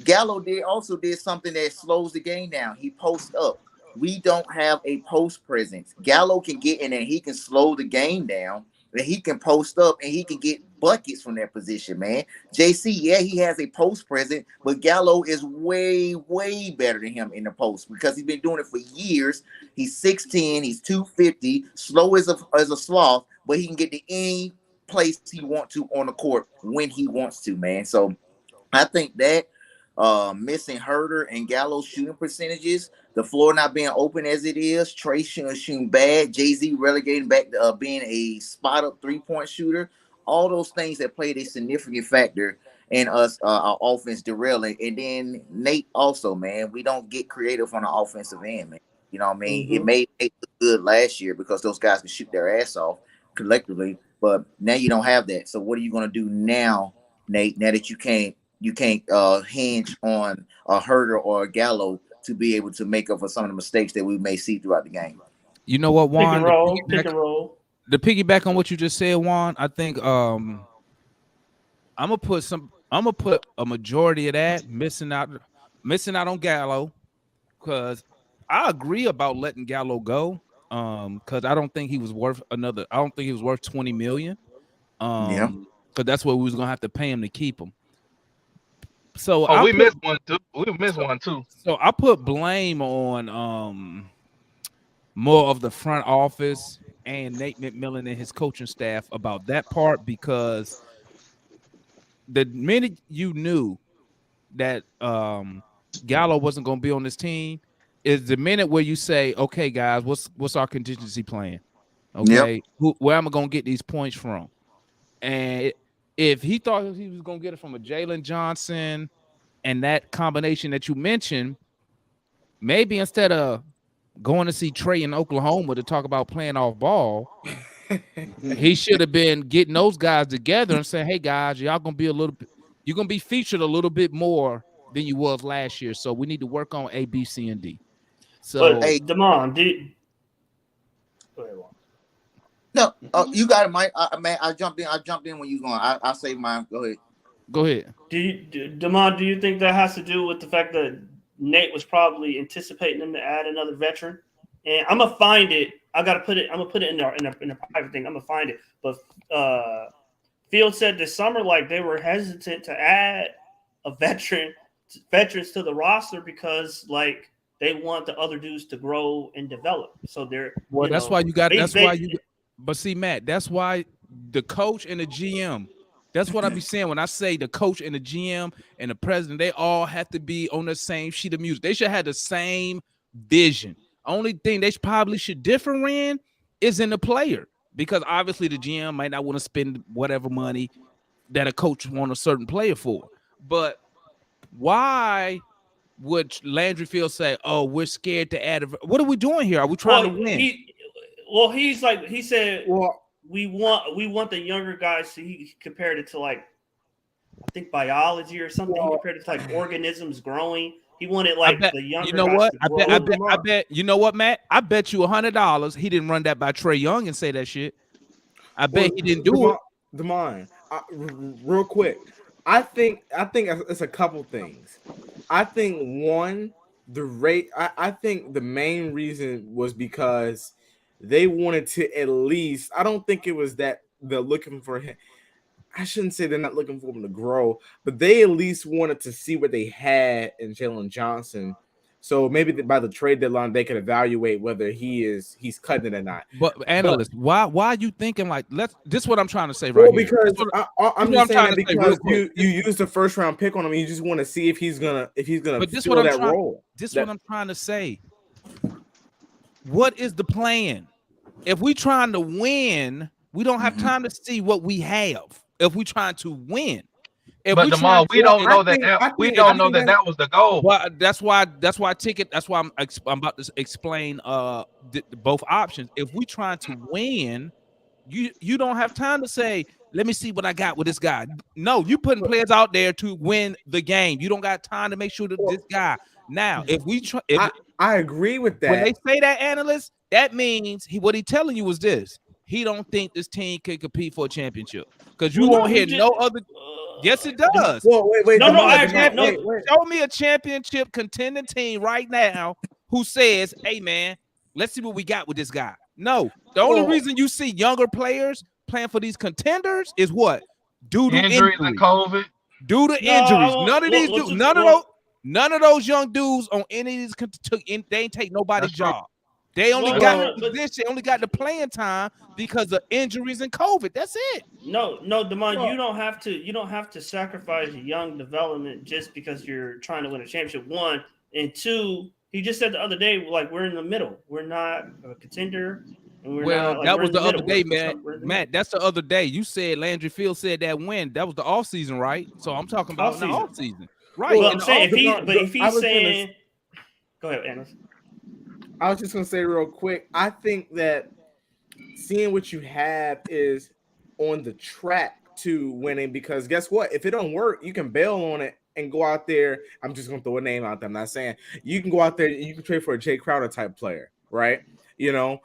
Gallo did something that slows the game down. He posts up. We don't have a post presence. Gallo can get in there. He can slow the game down. And he can post up and he can get buckets from that position, man. JC, yeah, he has a post presence, but Gallo is way, way better than him in the post because he's been doing it for years. He's 6'10", he's 250, slow as a sloth, but he can get to any place he wants to on the court when he wants to, man. So I think that missing Herter and Gallo's shooting percentages, the floor not being open as it is, Trae shooting bad, Jay-Z relegating back to being a spot-up three-point shooter, all those things that played a significant factor in us, our offense derailing. And then Nate also, man, we don't get creative on the offensive end, man. You know what I mean? It made Nate look good last year because those guys can shoot their ass off collectively, but now you don't have that. So what are you going to do now, Nate, now that you can't hinge on a Herter or a Gallo to be able to make up for some of the mistakes that we may see throughout the game? You know what, Juan? Pick and roll. To piggyback on what you just said, Juan, I think I'm gonna put a majority of that missing out on Gallo, because I agree about letting Gallo go. Because I don't think he was worth $20 million. Because that's what we was gonna have to pay him to keep him. So we missed one too. We missed one too. So I put blame on more of the front office and Nate McMillan and his coaching staff about that part, because the minute you knew that Gallo wasn't going to be on this team is the minute where you say, okay, guys, what's our contingency plan? Okay, where am I going to get these points from? And if he thought he was going to get it from a Jalen Johnson and that combination that you mentioned, maybe instead of going to see Trey in Oklahoma to talk about playing off ball, he should have been getting those guys together and saying, hey, guys, y'all going to be you're going to be featured a little bit more than you was last year. So we need to work on A, B, C, and D. So, but Damon, No, you got it, Mike. Man, I jumped in. I jumped in when you going. I'll save mine. Go ahead. Go ahead. Damon, do you think that has to do with the fact that Nate was probably anticipating them to add another veteran? And I'm gonna find it. I'm gonna put it in a private thing. I'm gonna find it. But Field said this summer, like they were hesitant to add a veterans to the roster because like they want the other dudes to grow and develop. So they're that's why you got. That's why you. But see, Matt, that's why the coach and the GM. That's what I be saying when I say the coach and the GM and the president. They all have to be on the same sheet of music. They should have the same vision. Only thing they probably should differ in is in the player, because obviously the GM might not want to spend whatever money that a coach want a certain player for. But why would Landry Field say, "Oh, we're scared to add"? What are we doing here? Are we trying to win? He said, we want the younger guys. So he compared it to like, I think biology or something. He compared it to like organisms growing. He wanted like the younger. You know guys what? to grow. I bet. You know what, Matt? I bet you $100 he didn't run that by Trey Young and say that shit. I bet he didn't do it. Damon, real quick. I think it's a couple things. I think one, the rate. I think the main reason was because they wanted to at least. I don't think it was that they're looking for him. I shouldn't say they're not looking for him to grow, but they at least wanted to see what they had in Jalen Johnson. So maybe by the trade deadline, they can evaluate whether he's cutting it or not. But analyst, why are you thinking like this? Is what I'm trying to say right here. Because I'm just saying that because you used the first round pick on him, you just want to see if he's gonna fill that role. This is what I'm trying to say. What is the plan? If we trying to win, we don't have time to see what we have. If we trying to win, but Jamal, we don't know that that was the goal. Well, that's why I'm about to explain both options. If we trying to win, you don't have time to say, let me see what I got with this guy. No, you putting players out there to win the game. You don't got time to make sure that this guy. Now, if we try, I agree with that. When they say that, analyst, that means what he telling you is this. He don't think this team can compete for a championship because you won't hear no other. Yes, it does. Well, wait. Show me a championship contending team right now who says, "Hey, man, let's see what we got with this guy." No, the only reason you see younger players playing for these contenders is what? Due to injuries and COVID. Due to injuries, none of those young dudes on any of these they ain't take nobody's job. They only got the position, only got the playing time because of injuries and COVID. That's it. No, Damon, you don't have to sacrifice young development just because you're trying to win a championship. One and two, he just said the other day, like we're in the middle. We're not a contender. And that was the other day, man. Matt, that's the other day. You said Landry Field said that win. That was the off season, right? So I'm talking about the off season, right? Well, I'm saying if he's saying, go ahead, Anna. I was just gonna say real quick. I think that seeing what you have is on the track to winning because guess what? If it don't work, you can bail on it and go out there. I'm just gonna throw a name out there. I'm not saying you can go out there and you can trade for a Jay Crowder type player, right? You know,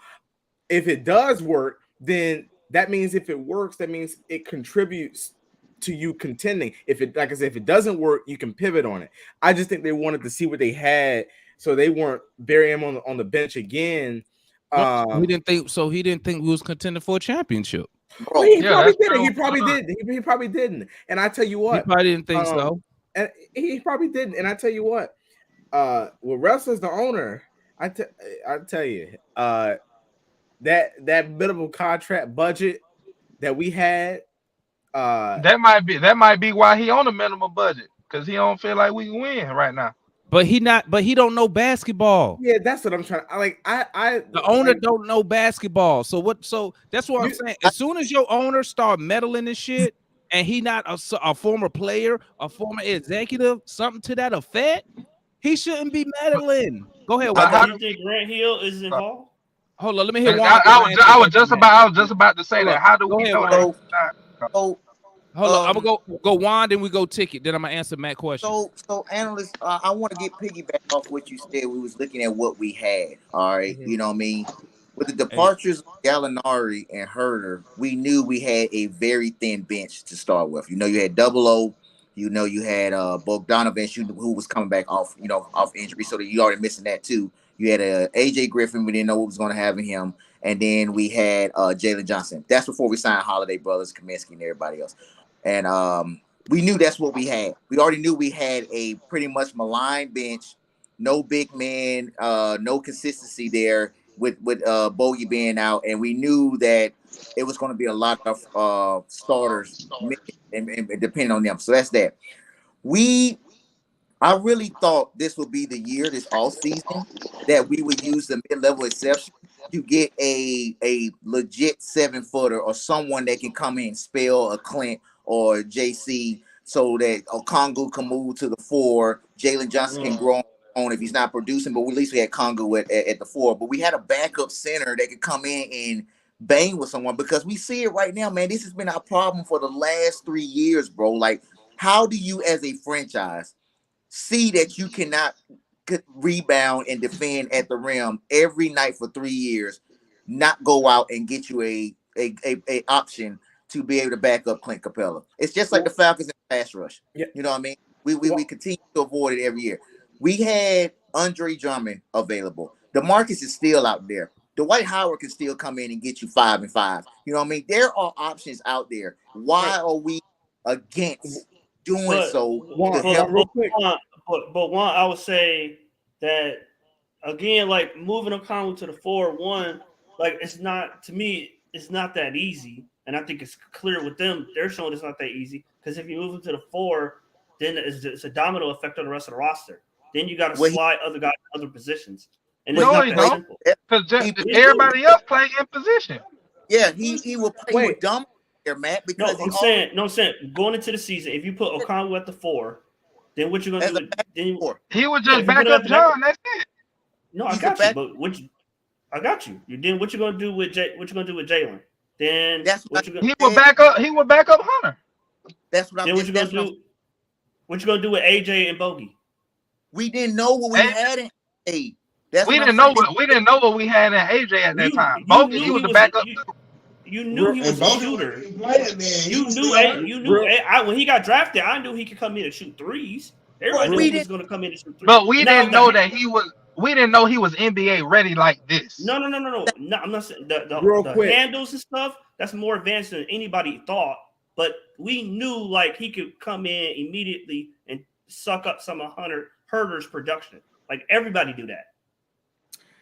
if it does work, then that means if it works, that means it contributes to you contending. If it, like I said, if it doesn't work, you can pivot on it. I just think they wanted to see what they had. So they weren't burying him on the bench again. He didn't think we was contending for a championship. Well, he probably didn't. He probably didn't. And I tell you what, he probably didn't think so. And he probably didn't. And I tell you what, with Russell's the owner, I tell you, that minimum contract budget that we had, that might be why he on a minimum budget because he don't feel like we can win right now. But he don't know basketball. Yeah, that's what I'm trying. The owner don't know basketball. So what? So that's what I'm saying. As soon as your owner start meddling in shit, and he not a former player, a former executive, something to that effect, he shouldn't be meddling. Go ahead, But Wanda. Do you think Grant Hill is involved? Hold on, let me hear I, Wanda. I was just about to say Hold that. up. How do Go we ahead, know Wanda. that? He's not? So, Hold on, I'm gonna go Wanda, and we go Ticket. Then I'm gonna answer Matt's question. so analysts, I want to get piggyback off what you said. We was looking at what we had. All right, you know what I mean. With the departures of Gallinari and Herter, we knew we had a very thin bench to start with. You know, you had Double O. You know, you had Bogdanovich, who was coming back off, off injury, so that you already missing that too. You had AJ Griffin. We didn't know what was going to happen him, and then we had Jalen Johnson. That's before we signed Holiday Brothers, Kaminsky, and everybody else. And we knew that's what we had. We already knew we had a pretty much maligned bench, no big man, no consistency there with Bogey being out, and we knew that it was going to be a lot of starters and depending on them. So that's that. I really thought this would be the year, this off season, that we would use the mid-level exception to get a legit 7-footer or someone that can come in and spell a Clint or JC so that Kongu can move to the 4. Jalen Johnson can grow on if he's not producing, but at least we had Kongu at the 4. But we had a backup center that could come in and bang with someone, because we see it right now, man. This has been our problem for the last 3 years, bro. Like, how do you as a franchise see that you cannot rebound and defend at the rim every night for 3 years, not go out and get you a option to be able to back up Clint Capella? It's just like the Falcons in pass rush. Yeah. You know what I mean? We continue to avoid it every year. We had Andre Drummond available. DeMarcus is still out there. Dwight Howard can still come in and get you 5 and 5. You know what I mean? There are options out there. Why are we against doing so? But one, I would say that again, like moving O'Connell to the 4-1, like it's not, to me, it's not that easy. And I think it's clear with them, they're showing it's not that easy. Because if you move him to the 4, then it's a domino effect on the rest of the roster. Then you got to slide other guys to other positions. And it's not that simple. Because everybody else play in position. Yeah, he will play with dumb here, Matt. Because I'm saying going into the season, if you put O'Connell at the 4, then what you gonna do? He would just back up John. That's it. No, I got you. But I got you. Then what you gonna do with Jalen? Then he will back up. He will back up Hunter. That's what I'm. Then what you gonna do? What you gonna do with AJ and Bogey? We didn't know what we had in AJ. We didn't know what we had in AJ at that time. Bogey, he was the backup. You knew he was a shooter. You knew when he got drafted, I knew he could come in and shoot threes. Everybody knew he was going to come in and shoot threes. But we didn't know that he was. We didn't know he was NBA ready like this. No. I'm not saying the handles and stuff. That's more advanced than anybody thought. But we knew like he could come in immediately and suck up some of Herter's production. Like everybody do that.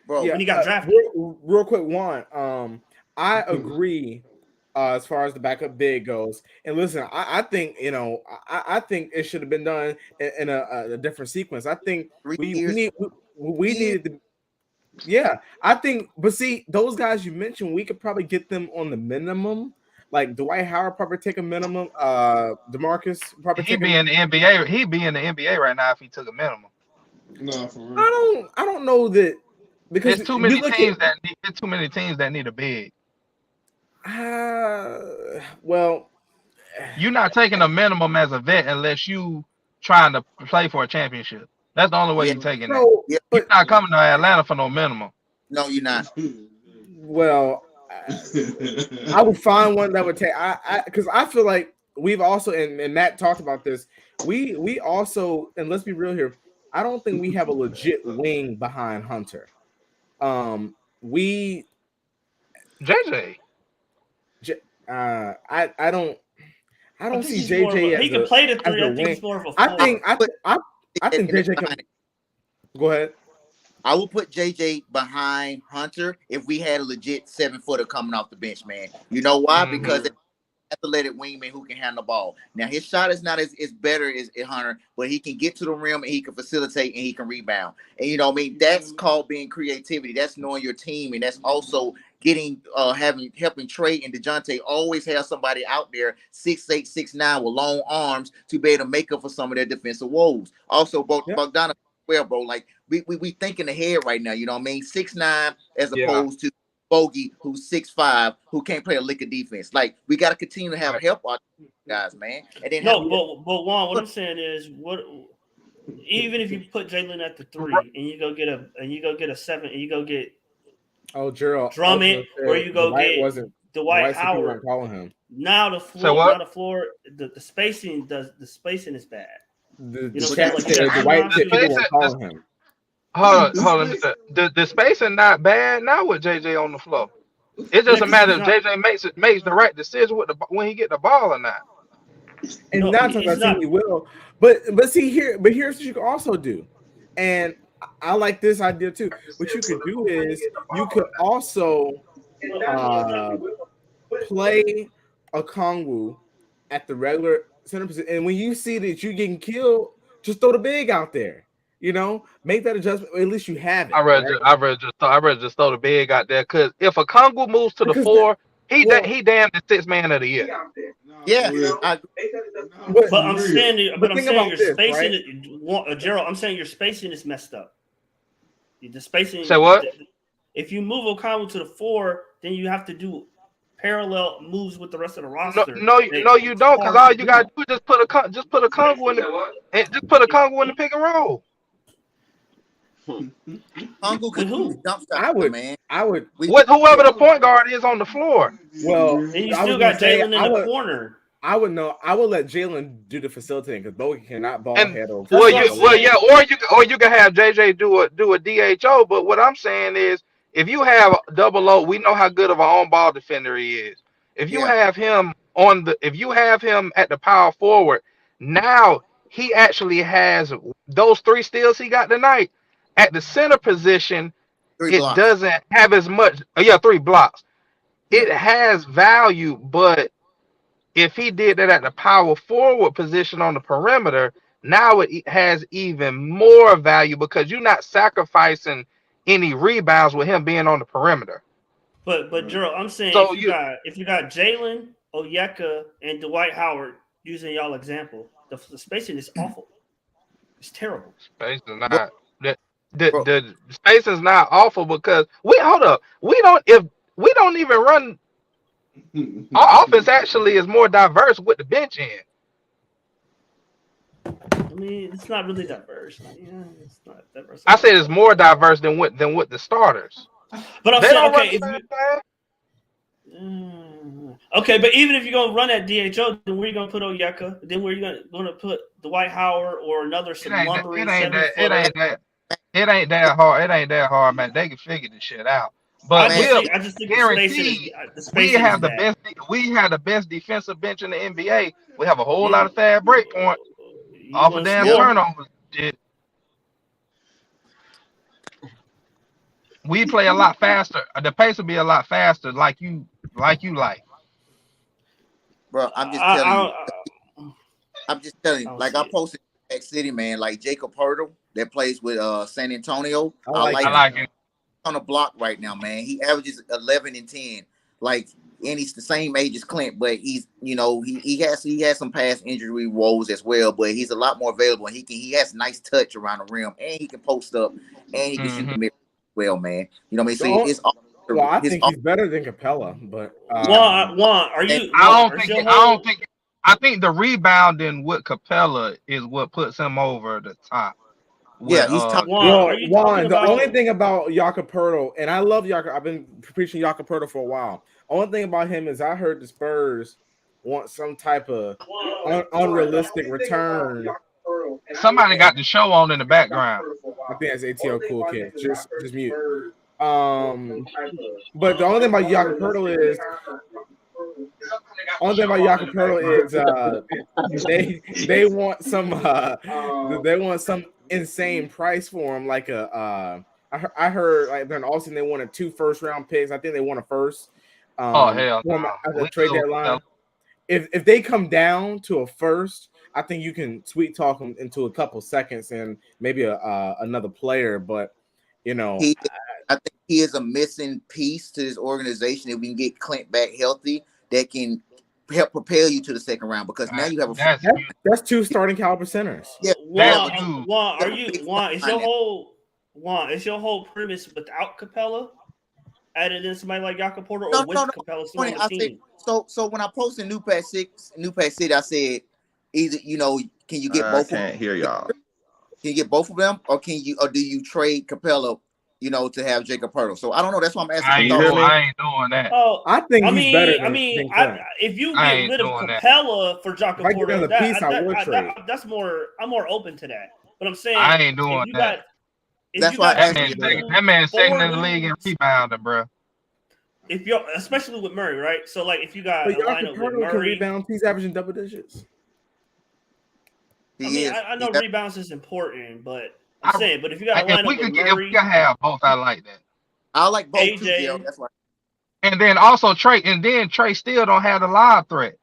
Bro, when he got drafted. Real quick, Juan. I agree as far as the backup big goes. And listen, I think I think it should have been done in a different sequence. I think we needed to. Yeah, I think. But see, those guys you mentioned, we could probably get them on the minimum. Like Dwight Howard probably take a minimum. DeMarcus probably he'd be in the NBA. He'd be in the NBA right now if he took a minimum. No, for real. I don't know that. Because there's too many teams that need a big. Well, you're not taking a minimum as a vet unless you trying to play for a championship. That's the only way you're taking it. You're not coming to Atlanta for no minimum. No, you're not. Well, I would find one that would take. Because I feel like we've also and Matt talked about this. We also, and let's be real here. I don't think we have a legit wing behind Hunter. JJ. I don't see JJ as he can play the 3. I think wing. he's more of a 4. I think JJ can. Go ahead. I would put JJ behind Hunter if we had a legit 7-footer coming off the bench, man. You know why? Because athletic wingman who can handle the ball. Now his shot is not as better as Hunter, but he can get to the rim and he can facilitate and he can rebound. And you know what I mean? That's called being creativity. That's knowing your team, and that's also getting helping Trey and DeJounte always have somebody out there 6'8", 6'9" with long arms to be able to make up for some of their defensive woes. Also, Bogdanovic, well, bro, like we thinking ahead right now. You know what I mean? 6'9" as opposed to Bogey, who's 6'5", who can't play a lick of defense. Like we got to continue to have help our guys, man. And then but Juan, what I'm saying is, even if you put Jalen at the 3 and you go get a 7 and you go get Gerald Drummond, or you go get Dwight Howard. Calling him. Now the floor, the spacing is bad. Hold on. The spacing not bad now with JJ on the floor. It's just a matter if JJ makes the right decision when he get the ball or not. And not something he will. But here's what you can also do. And I like this idea too. What you could do is you could also play a Okongwu at the regular center position. And when you see that you're getting killed, just throw the big out there. You know, make that adjustment. At least you have it. I read just throw the big out there, because if a Okongwu moves to the 4, he damn the 6th man of the year. Yeah, but I'm saying your spacing, right? Gerald. I'm saying your spacing is messed up. The spacing. Say what? If you move Okongwu to the 4, then you have to do parallel moves with the rest of the roster. No, you don't, because all you gotta do is just put a Okongwu in the pick and roll. Uncle could who? I would. With whoever the point guard is on the floor. Well, and you still got Jalen in the corner. I would let Jalen do the facilitating, because Bowie cannot ball head over. Or you can have JJ do a DHO. But what I'm saying is, if you have double O, we know how good of an on-ball defender he is. If you have him at the power forward, now he actually has those 3 steals he got tonight. At the center position, doesn't have as much. 3 blocks. It has value, but if he did that at the power forward position on the perimeter, now it has even more value, because you're not sacrificing any rebounds with him being on the perimeter. But Gerald, I'm saying if you got Jalen, Onyeka, and Dwight Howard, using y'all example, the spacing is awful. It's terrible. Space is not. The space is not awful, because we don't even run. Our offense actually is more diverse with the bench in. I mean, it's not really diverse. Yeah, it's not diverse. I said it's more diverse than with the starters. But I'm saying, okay, but even if you're gonna run at DHO, then where you gonna put Onyeka? Then where you gonna put Dwight Howard or another lumbering 7-footer? It ain't that hard. It ain't that hard, man. They can figure this shit out. But I just think guarantee we have the best defensive bench in the NBA. We have a whole lot of fast break points off of damn turnovers. We play a lot faster. The pace will be a lot faster, like you like. Bro, I'm just telling you. Like I posted in City, man. Like Jacob Hurdle that plays with San Antonio. I like it. On the block right now, man. He averages 11 and 10. Like, and he's the same age as Clint, but he's, you know, he has some past injury woes as well, but he's a lot more available, and he has nice touch around the rim, and he can post up, and he can shoot the mid well, man. You know what I mean? So I think he's better than Capella, but Juan, are you? I think the rebounding with Capella is what puts him over the top. Yeah, he's top. Juan, the only thing about Jakob Poeltl, and I love Jakob. I've been preaching Jakob Poeltl for a while. Only thing about him is I heard the Spurs want some type of unrealistic return. Somebody got the show on in the background. I think that's ATL Cool Kid. Just mute. But the only thing about Jakob Poeltl is they want some insane price for him, like I heard like during Austin they wanted 2 first-round picks. I think they won a first. Hell no. At the trade deadline. if they come down to a first, I think you can sweet talk them into a couple seconds and maybe another player. But you know, I think he is a missing piece to this organization. If we can get Clint back healthy, that can help propel you to the second round because now you have that's 2 starting caliber centers. Yeah, Juan, are you Juan? Is your whole premise without Capella added in somebody like Jakob Porter, or with Capella still on the team? So when I posted New Pack City, I said either can you get both? I can't hear y'all. Can you get both of them, or do you trade Capella? To have Jakob Poeltl. So I don't know. That's why I'm asking. I ain't doing that. Oh, I think he's better. If you get rid of Capella for Jakob Poeltl, that's more. I'm more open to that. But I'm saying I ain't doing that. That man's second in the league in rebounding, bro. If you're, especially with Murray, right? So like, if you got a lineup with Murray, can rebound. He's averaging double digits. I know rebounds is important, but I'm saying, but if you got a lineup with Murray, if we can have both, I like that. I like both AJ, too, that's why. And then also Trey still don't have the live threat.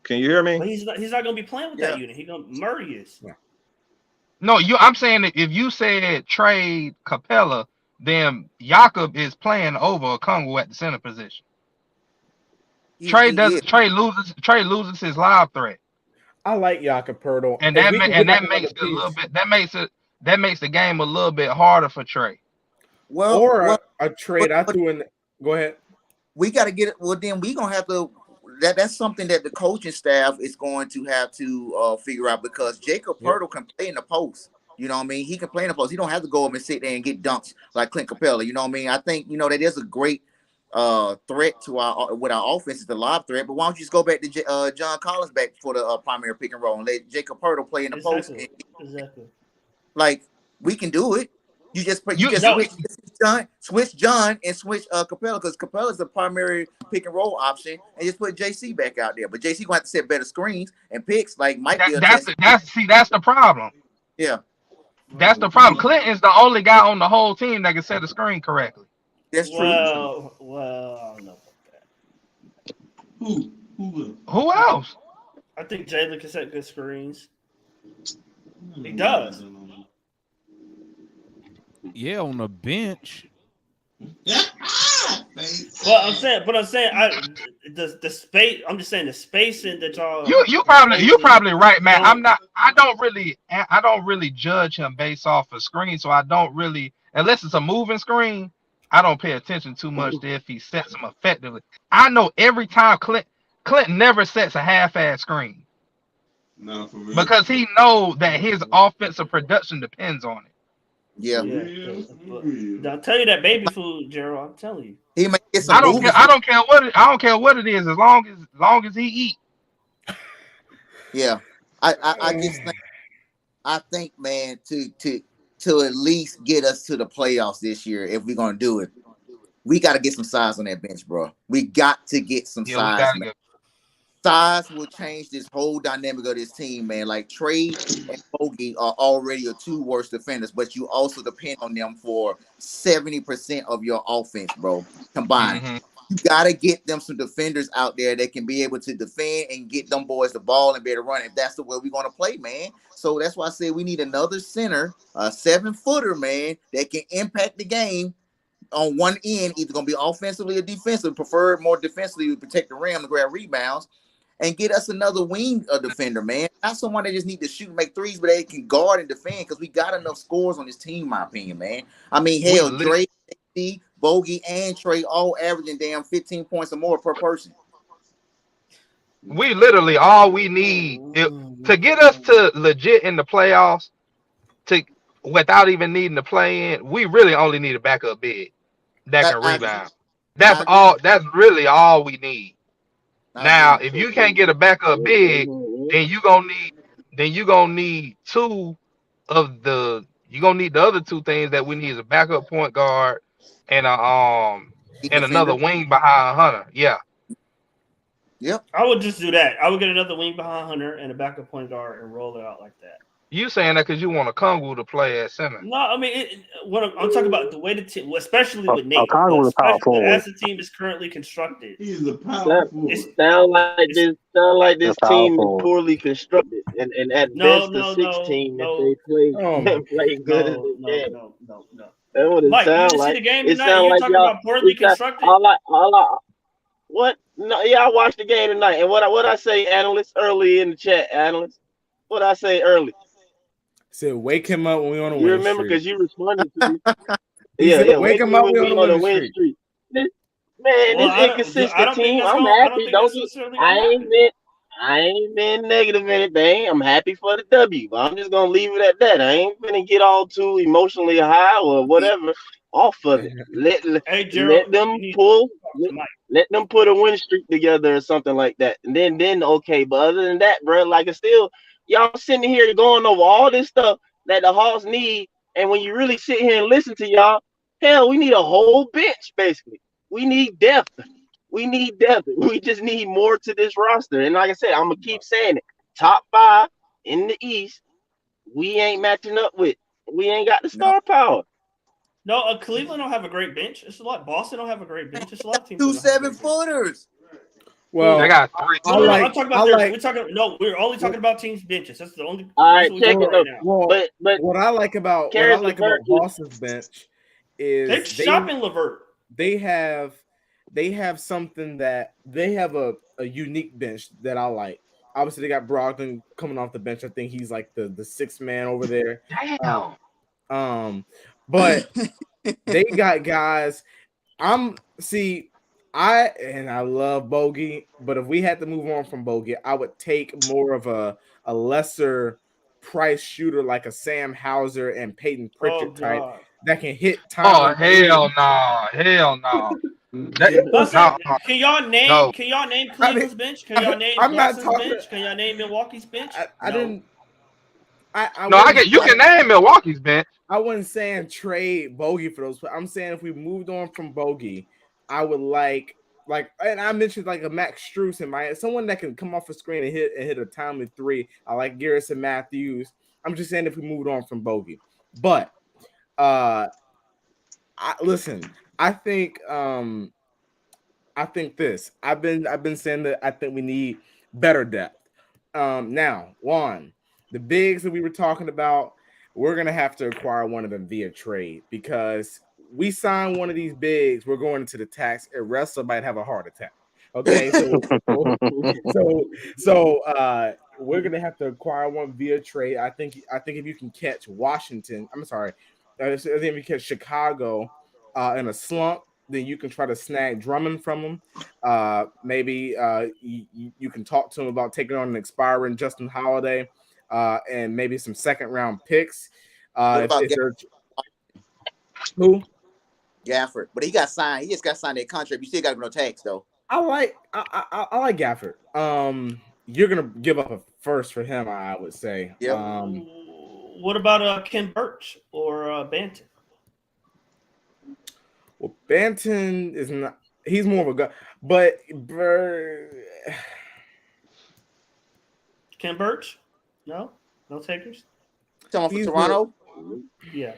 Can you hear me? But he's not going to be playing with that unit. Murray is. Yeah. No, I'm saying that if you said trade Capella, then Jakob is playing over Okongwu at the center position. Trey loses his live threat. I like Jakob Poeltl, and that makes it a little bit. That makes the game a little bit harder for Trey. A trade I threw in. Go ahead. We got to get it. Well, then we gonna have to. That's something that the coaching staff is going to have to figure out because Jakob Poeltl can play in the post. You know what I mean? He can play in the post. He don't have to go up and sit there and get dunks like Clint Capella. You know what I mean? I think that is a great threat to our offense is the lob threat. But why don't you just go back to John Collins back for the primary pick and roll and let Jakob Poeltl play in the post? Exactly. Like we can do it. You just switch John and switch Capella because Capella is the primary pick and roll option, and just put JC back out there. But JC gonna have to set better screens and picks. Like might be that's the problem. Yeah, that's the problem. Clinton's the only guy on the whole team that can set a screen correctly. That's true. Well, I don't know about that. Who else? I think Jalen can set good screens. He does. Yeah, on the bench. But I'm saying, the space. I'm just saying the spacing that y'all. You're probably right, man. I don't really judge him based off of screen, so I don't really, unless it's a moving screen, I don't pay attention too much to if he sets them effectively. I know every time Clint never sets a half-ass screen. No, for real. Because he knows that his offensive production depends on it. Yeah. I'll tell you that baby food, Gerald. I'm telling you. He may get some I don't care what it is, as long as he eat. Yeah. I think, man, to at least get us to the playoffs this year, if we're gonna do it, we got to get some size on that bench, bro. We got to get some size, man. Size will change this whole dynamic of this team, man. Like Trey and Bogey are already your 2 worst defenders, but you also depend on them for 70% of your offense, bro, combined. Mm-hmm. You got to get them some defenders out there that can be able to defend and get them boys the ball and be able to run. If that's the way we're going to play, man. So that's why I say we need another center, a 7-footer, man, that can impact the game on one end, either going to be offensively or defensively, preferred more defensively to protect the rim and grab rebounds. And get us another wing defender, man. Not someone that just need to shoot and make threes, but they can guard and defend because we got enough scores on this team, in my opinion, man. I mean, hell, Dre, Bogey, and Trey all averaging damn 15 points or more per person. We literally all we need to get us to legit in the playoffs, without even needing to play in. We really only need a backup big that can rebound. That's all. That's really all we need. Now, if you can't get a backup big, then you gonna need the other 2 things that we need is a backup point guard and another wing behind Hunter. Yeah. Yep. I would just do that. I would get another wing behind Hunter and a backup point guard and roll it out like that. You saying that because you want a Kongu to play at center? No, I mean, I'm talking about the way the team, especially with Nate, Congo was a power forward. as the team is currently constructed. He's a power forward. Sound like this A power team is forward. poorly constructed, and at best a 16 if they play good in the game. No. That's what it Mike, you sounds didn't see like. the game It tonight? sounds You're like talking y'all. about poorly constructed? What? No, yeah, I watched the game tonight, and what I say, analyst, early in the chat, analyst. What I say early? Said wake him up when we on a You win remember streak. because you responded to me. He Yeah, said, wake him up when we on a win streak. This Well, I inconsistent don't think team. that's I'm gonna- I don't happy. think Don't that's get. necessarily gonna I ain't been negative in anything. I'm happy for the W, but I'm just gonna leave it at that. I ain't gonna get all too emotionally high or whatever off of it. Hey, Gerald, Let them pull. Let them put a win streak together or something like that, and then okay. But other than that, bro, like it's still y'all sitting here going over all this stuff that the Hawks need, and when you really sit here and listen to y'all, hell, we need a whole bench basically. We need depth. We need depth. We just need more to this roster. And like I said, I'm gonna keep saying it. Top 5 in the East, we ain't matching up with. We ain't got the star power. No, Cleveland don't have a great bench. It's a lot. Boston don't have a great bench. It's a lot of teams. 2 7-footers. Well, they got 3. I'm talking about we're only talking about teams benches. That's the only. All right, that's check what it we're out. talking about Well, But what I like about Boston's bench is they're shopping Levert. They have something that they have a unique bench that I like. Obviously, they got Brogdon coming off the bench. I think he's like the sixth man over there. Damn. But they got guys. I love Bogey, but if we had to move on from Bogey, I would take more of a lesser price shooter like a Sam Hauser and Peyton Pritchard type that can hit time. Oh hell no. Can y'all name Cleveland's bench? Can y'all name Boston's bench? Can y'all name Milwaukee's bench? You can name Milwaukee's bench. I wasn't saying trade Bogey for those, but I'm saying if we moved on from Bogey, I would like, and I mentioned like a Max Strus in my someone that can come off the screen and hit a timely 3. I like Garrison Matthews. I'm just saying if we moved on from Bogey, but I think this. I've been saying that I think we need better depth. Now, Juan, the bigs that we were talking about, we're gonna have to acquire one of them via trade because we sign one of these bigs, we're going into the tax, and Russell might have a heart attack. Okay, so we're gonna have to acquire one via trade. I think if you can catch Washington, I think if you catch Chicago in a slump, then you can try to snag Drummond from them. Maybe you can talk to him about taking on an expiring Justin Holiday and maybe some second round picks. Who? Gafford, but he got signed. He just got signed that contract. You still got no tax though. I like Gafford. You're gonna give up a first for him, I would say. Yep. What about Ken Birch or Banton? Well, Banton is not. He's more of a guy, but Ken Birch? No takers. Someone from Toronto. Yeah.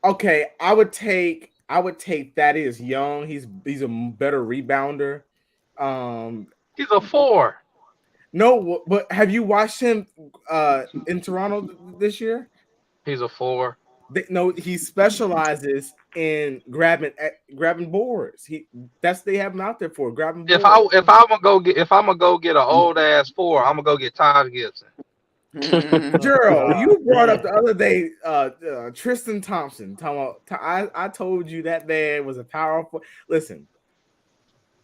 Okay, I would take Thaddeus Young. He's a better rebounder. He's a 4. No, but have you watched him in Toronto this year? He's a 4. He specializes in grabbing boards. They have him out there for grabbing boards. If I'm gonna go get an old ass 4, I'm gonna go get Todd Gibson. Gerald, you brought up the other day Tristan Thompson. I told you that man was a powerful. Listen,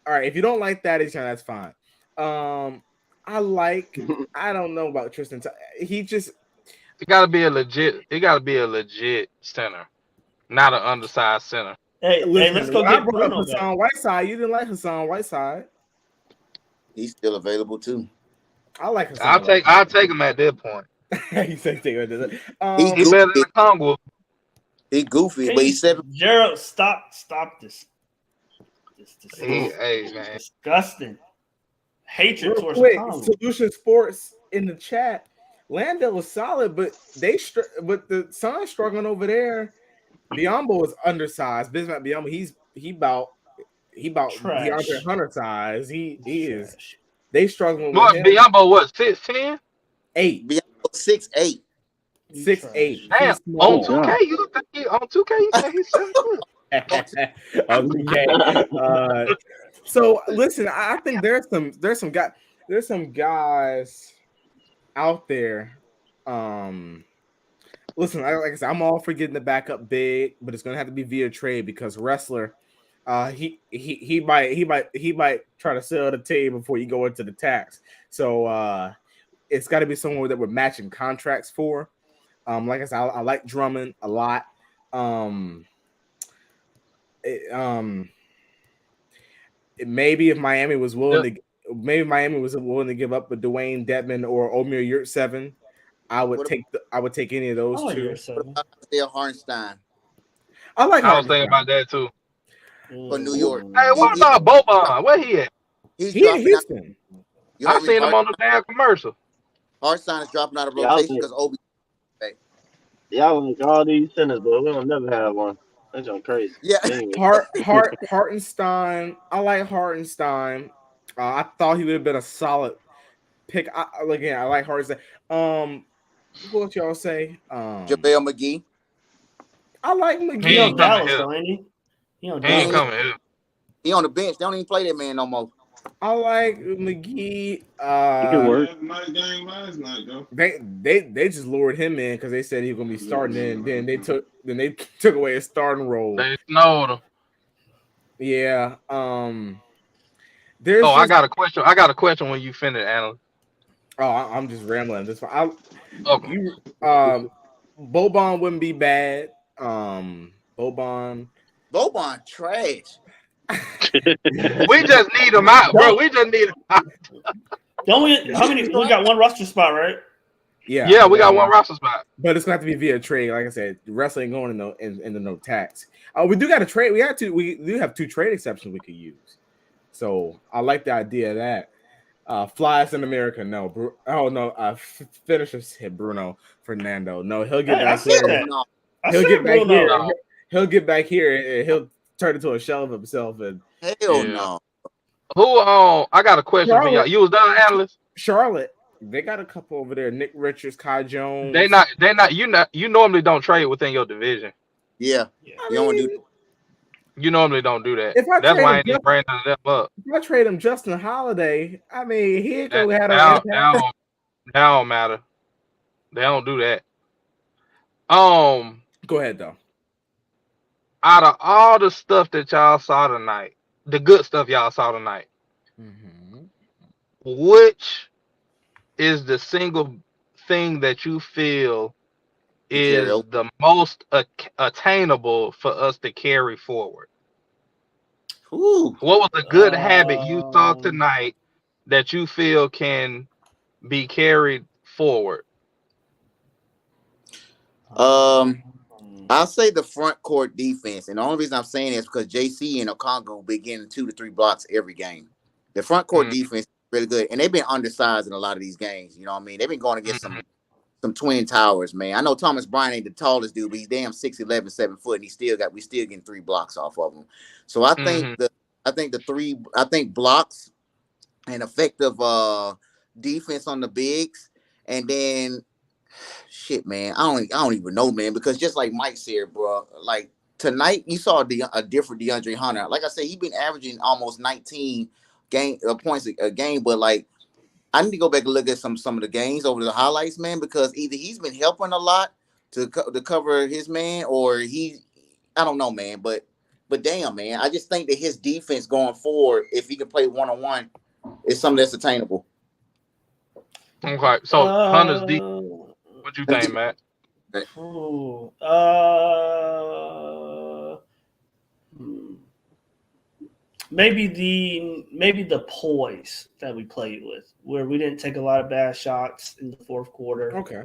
all right. If you don't like that, that's fine. I don't know about Tristan. It gotta be a legit center, not an undersized center. Hey, let's go get Bruno. Hassan Whiteside. You didn't like Hassan Whiteside. He's still available too. I like Hassan. I'll take him at that point. You say take him. He's better than Congo. He's goofy, but he's 7. Gerald, stop this. Hey man, disgusting. Hatred towards Solution Sports in the chat. Landale was solid, but but the Suns struggling over there. Biyombo is undersized. Bismack Biyombo, he about DeAndre Trash. Hunter size. He is. Trash. They struggling with What him. Biombo? What 6'10"? 8, Beyond 6'8". He 6'8". trash. Damn. He's On Good small. 2K, job. you think he's 7 foot? Okay. So listen, I think there's some guys out there. Listen, like I said, I'm all for getting the backup big, but it's gonna have to be via trade because wrestler, he might try to sell the team before you go into the tax. So it's got to be someone that we're matching contracts for. Like I said, I like Drummond a lot. It, um, maybe if Miami was willing to, maybe Miami was willing to give up a Dwayne Dedman or Omer Yurtseven, I would What take any of those Oh, two. you're seven. about Isaiah Hartenstein I like I was thinking Hartenstein. about that too. for New York? Hey, what He, about Boban? Where he at? he's He in dropping out. Houston. You I heard me? seen him on the damn commercial. Hartenstein is dropping out of Y'all rotation like because Obi. y'all like all these centers, but we don't never have one. That's just crazy. Yeah, But anyway, Hartenstein. I like Hartenstein. I thought he would have been a solid pick. Again, I like Hartenstein. What y'all say? JaVale McGee. I like He He McGee. on ain't coming Dallas here. though, ain't he? He on He ain't Dallas. coming here. He on the bench. They don't even play that man no more. I like McGee. He can He work. had a nice game last night though. They just lured him in because they said he was gonna be starting. And then they took away his starting role. They snowed him. Yeah. There's Oh, I just got a question. I got a question when you finish, Alan. I'm just rambling. This one. Okay. You Boban wouldn't be bad. Boban. Boban trash. We just need him out, bro. We just need him out. Don't we? How many? We got one roster spot, right? Yeah, we got one roster spot. But it's gonna have to be via trade. Like I said, wrestling going in the no tax. We do got a trade. We do have 2 trade exceptions we could use. So I like the idea of that. Flies in America, no. Oh no, finishers hit Bruno Fernando. No, he'll get Hey, back I said here. that. No. I He'll said get back Bruno. here. He'll get back here and he'll turn into a shell of himself. And Hell Yeah. no. Who? I got a question for y'all. You was done, analyst? Charlotte, they got a couple over there. Nick Richards, Kai Jones. They not. You normally don't trade within your division. Yeah. I You don't mean, do. You normally don't do that. If I That's trade why I him ain't even bringing none of them up. if I trade him Justin Holiday, I mean, he ain't That gonna have no that impact. that don't matter. They don't do that. Go ahead though. Out of all the stuff that y'all saw tonight, the good stuff y'all saw tonight, which is the single thing that you feel is the most attainable for us to carry forward? Ooh. What was a good habit you saw tonight that you feel can be carried forward? I'll say the front court defense, and the only reason I'm saying is because JC and Okongwu will be getting 2 to 3 blocks every game. The front court defense is really good, and they've been undersized in a lot of these games. You know what I mean? They've been going against some twin towers, man. I know Thomas Bryant ain't the tallest dude, but he's damn 6'11", 7 foot, and we still getting 3 blocks off of him. So I think blocks and effective defense on the bigs, and then shit, man. I don't even know, man, because just like Mike said, bro, like tonight you saw a different DeAndre Hunter. Like I said, he's been averaging almost 19 points a game, but like I need to go back and look at some of the games over the highlights, man, because either he's been helping a lot to cover his man, or I don't know, man, but damn, man, I just think that his defense going forward, if he can play 1-on-1, is something that's attainable. Okay, so Hunter's defense. What you think, Matt? Ooh, maybe the poise that we played with, where we didn't take a lot of bad shots in the fourth quarter. Okay.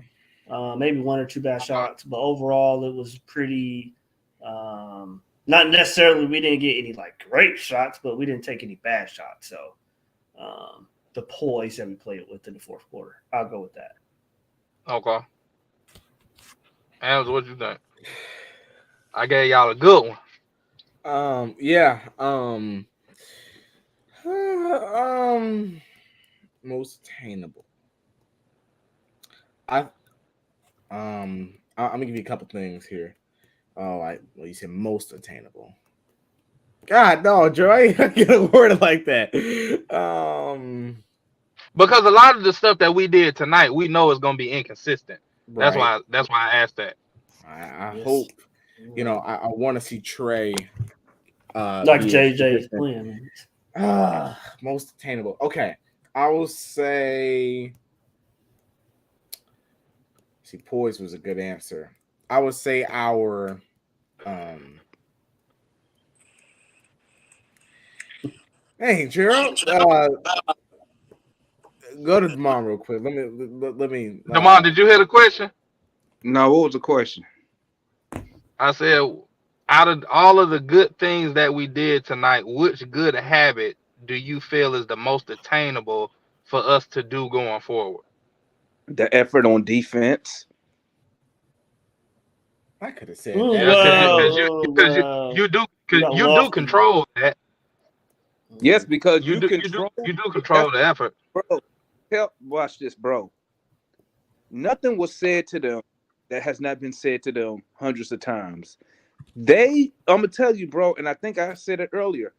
Maybe 1 or 2 bad shots, but overall it was pretty. Not necessarily we didn't get any like great shots, but we didn't take any bad shots. So the poise that we played with in the fourth quarter, I'll go with that. Okay. Ams, what you think? I gave y'all a good one. Yeah. Most attainable. I'm gonna give you a couple things here. Well, you said most attainable. God, no, Joe, I get a word like that. Because a lot of the stuff that we did tonight, we know is gonna be inconsistent. That's Right. why. That's why I asked that. I Yes. hope, I want to see Trey Like be as JJ is consistent. playing. Most attainable. Okay. I will say, see, poise was a good answer. I would say our hey Gerald, go to Demond real quick. Let me Damon, did you hear the question? No, what was the question? I said, out of all of the good things that we did tonight, which good habit do you feel is the most attainable for us to do going forward? The effort on defense. I could have said Ooh, that. wow. You got do lost in control that. Yes, because You you do control. control the effort. Bro, watch this, bro. Nothing was said to them that has not been said to them hundreds of times. I'm gonna tell you, bro, and I think I said it earlier.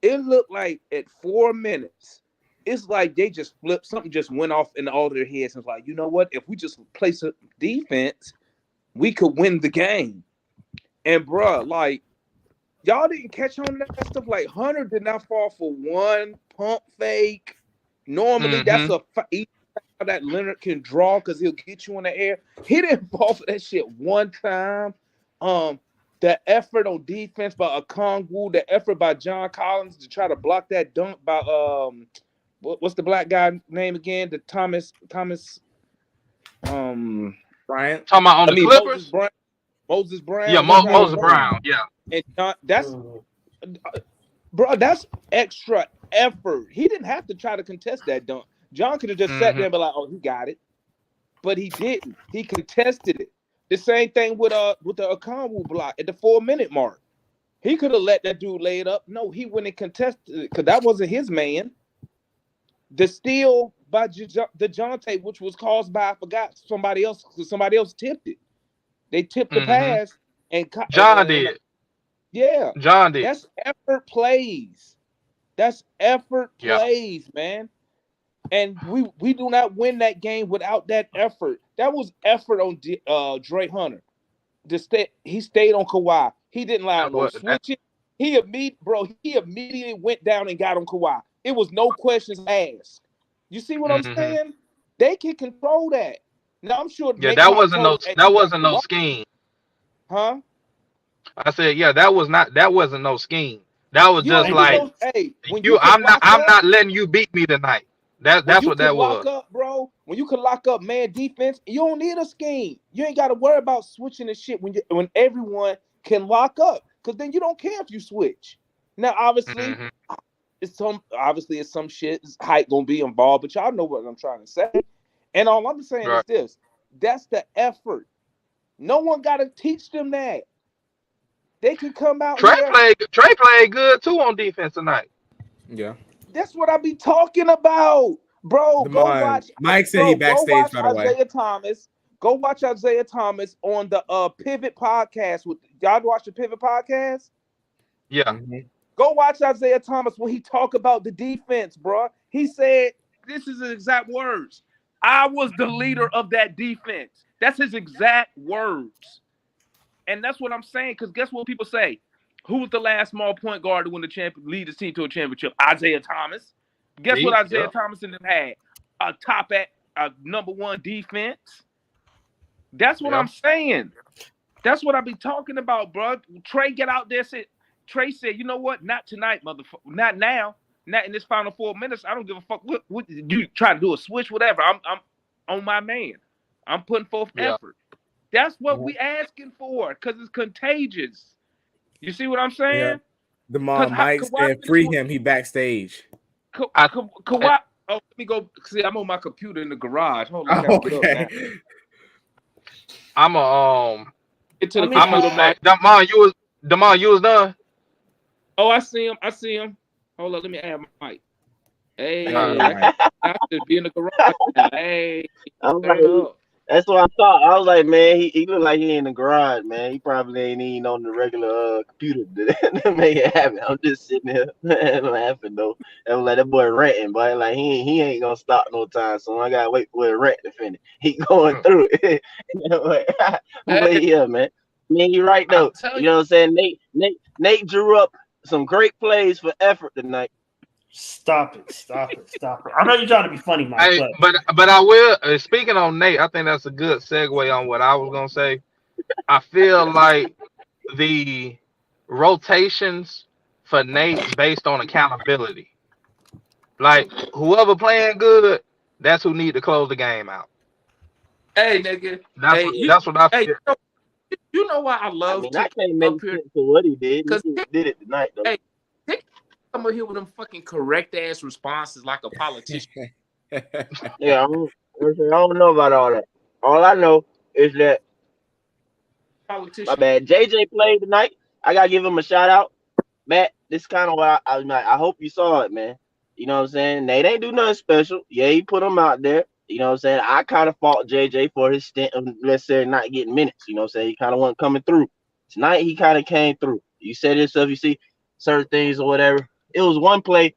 It looked like at 4 minutes, it's like they just flipped something, just went off in all of their heads, and it's like, you know what? If we just play some defense, we could win the game. And bro, like y'all didn't catch on that stuff. Like Hunter did not fall for one pump fake. Normally, that's a that Leonard can draw because he'll get you in the air. He didn't fall for that shit one time. The effort on defense by Okongwu, the effort by John Collins to try to block that dunk by what's the black guy name again? The Thomas Bryant. Talking about on the Clippers? Moses Brown. Yeah, Moses Brown. Yeah. And that's bro, that's extra effort. He didn't have to try to contest that dunk. John could have just sat there and be like, "Oh, he got it," but he didn't. He contested it. The same thing with the Okongwu block at the 4-minute mark. He could have let that dude lay it up. No, he went and contested it because that wasn't his man. The steal by DeJounte, which was caused by, I forgot, somebody else tipped it. They tipped the pass and John did. Yeah. John did. That's effort plays. That's effort plays, man. And we do not win that game without that effort. That was effort on Dre Hunter. He stayed on Kawhi. He didn't allow no switching. He immediately went down and got on Kawhi. It was no questions asked. You see what I'm saying? They can control that. Now I'm sure. Yeah, that wasn't no scheme. Huh? I said, yeah, that wasn't no scheme. That was just like, I'm not letting you beat me tonight. That's what that was. Lock up, bro. When you can lock up man defense, you don't need a scheme. You ain't got to worry about switching the shit when everyone can lock up, because then you don't care if you switch. Now, obviously, it's some shit height gonna be involved, but y'all know what I'm trying to say. And all I'm saying is this: that's the effort. No one got to teach them that. They can come out Trey here. Trey played good too on defense tonight. Yeah. That's what I be talking about, bro. Go watch. Mike said he backstage, by the way. Isaiah Thomas. Go watch Isaiah Thomas on the Pivot podcast. Y'all watch the Pivot podcast? Yeah. Go watch Isaiah Thomas when he talk about the defense, bro. He said, this is his exact words. I was the leader of that defense. That's his exact words. And that's what I'm saying, because guess what people say? Who was the last small point guard to win lead his team to a championship? Isaiah Thomas. Guess what Isaiah Thomas and them had? A top at a number one defense. That's what I'm saying. That's what I be talking about, bro. Trey get out there. Trey said, you know what? Not tonight, motherfucker. Not now. Not in this final 4 minutes. I don't give a fuck. What you try to do a switch, whatever. I'm on my man. I'm putting forth effort. That's what we asking for, because it's contagious. You see what I'm saying? Yeah. The mom Mike said free him. He backstage. Kawhi. Oh, let me go. See, I'm on my computer in the garage. Hold on. I gotta get up now. I'm a Get to I the mean, I'm gonna computer, say Mike. Damon, you was done. Oh, I see him. I see him. Hold on, let me add Mike. Hey, Hey, Mike. I should be in the garage now. Hey, I was turn like, up. that's what I thought. I was like, man, he looked like he in the garage, man. He probably ain't even on the regular computer to make it happen. I'm just sitting there laughing though. I was like, that boy ranting, but like he ain't gonna stop no time. So I gotta wait for the rant to finish. He going through it. Hey, But yeah, man. I mean, you're right I though. tell You you, know what I'm saying? Nate drew up some great plays for effort tonight. stop it, stop it, stop it. I know you're trying to be funny, Mike, Hey, but but I will. Speaking on Nate, I think that's a good segue on what I was gonna say. I feel like the rotations for Nate based on accountability. Like whoever playing good, that's who need to close the game out. hey, nigga. That's Hey, what that's what I hey, feel. you know why I I love mean, I Tick can't make up here? sense of what he did. He Because just did it tonight though. hey, Tick come up here with them fucking correct ass responses like a politician. Yeah, I don't know about all that. All I know is that my Politician. bad. JJ played tonight. I gotta give him a shout out. Matt, this kind of what I hope you saw it, man. You know what I'm saying? Nate ain't do nothing special. Yeah, he put him out there. You know what I'm saying? I kind of fault JJ for his stint of, let's say, not getting minutes. You know what I'm saying? He kind of wasn't coming through. Tonight, he kind of came through. You said yourself, you see certain things or whatever. It was one play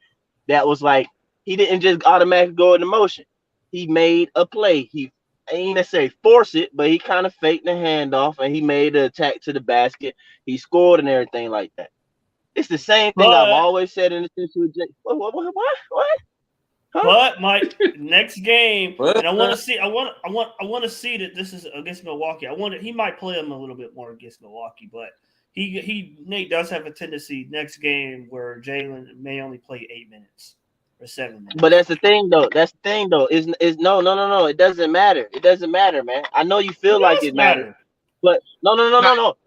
that was like, he didn't just automatically go into motion. He made a play. He ain't necessarily force it, but he kind of faked the handoff and he made an attack to the basket. He scored and everything like that. It's the same thing I've but always said in the sense with Jay. What? Huh? but Mike, next game, What? and I want to see. I want to see that this is against Milwaukee. He might play him a little bit more against Milwaukee, but Nate does have a tendency next game where Jalen may only play 8 minutes or 7 minutes. But that's the thing though. Is no. It doesn't matter. It doesn't matter, man. I know you It feel like does it matters, matter. but Nah, no.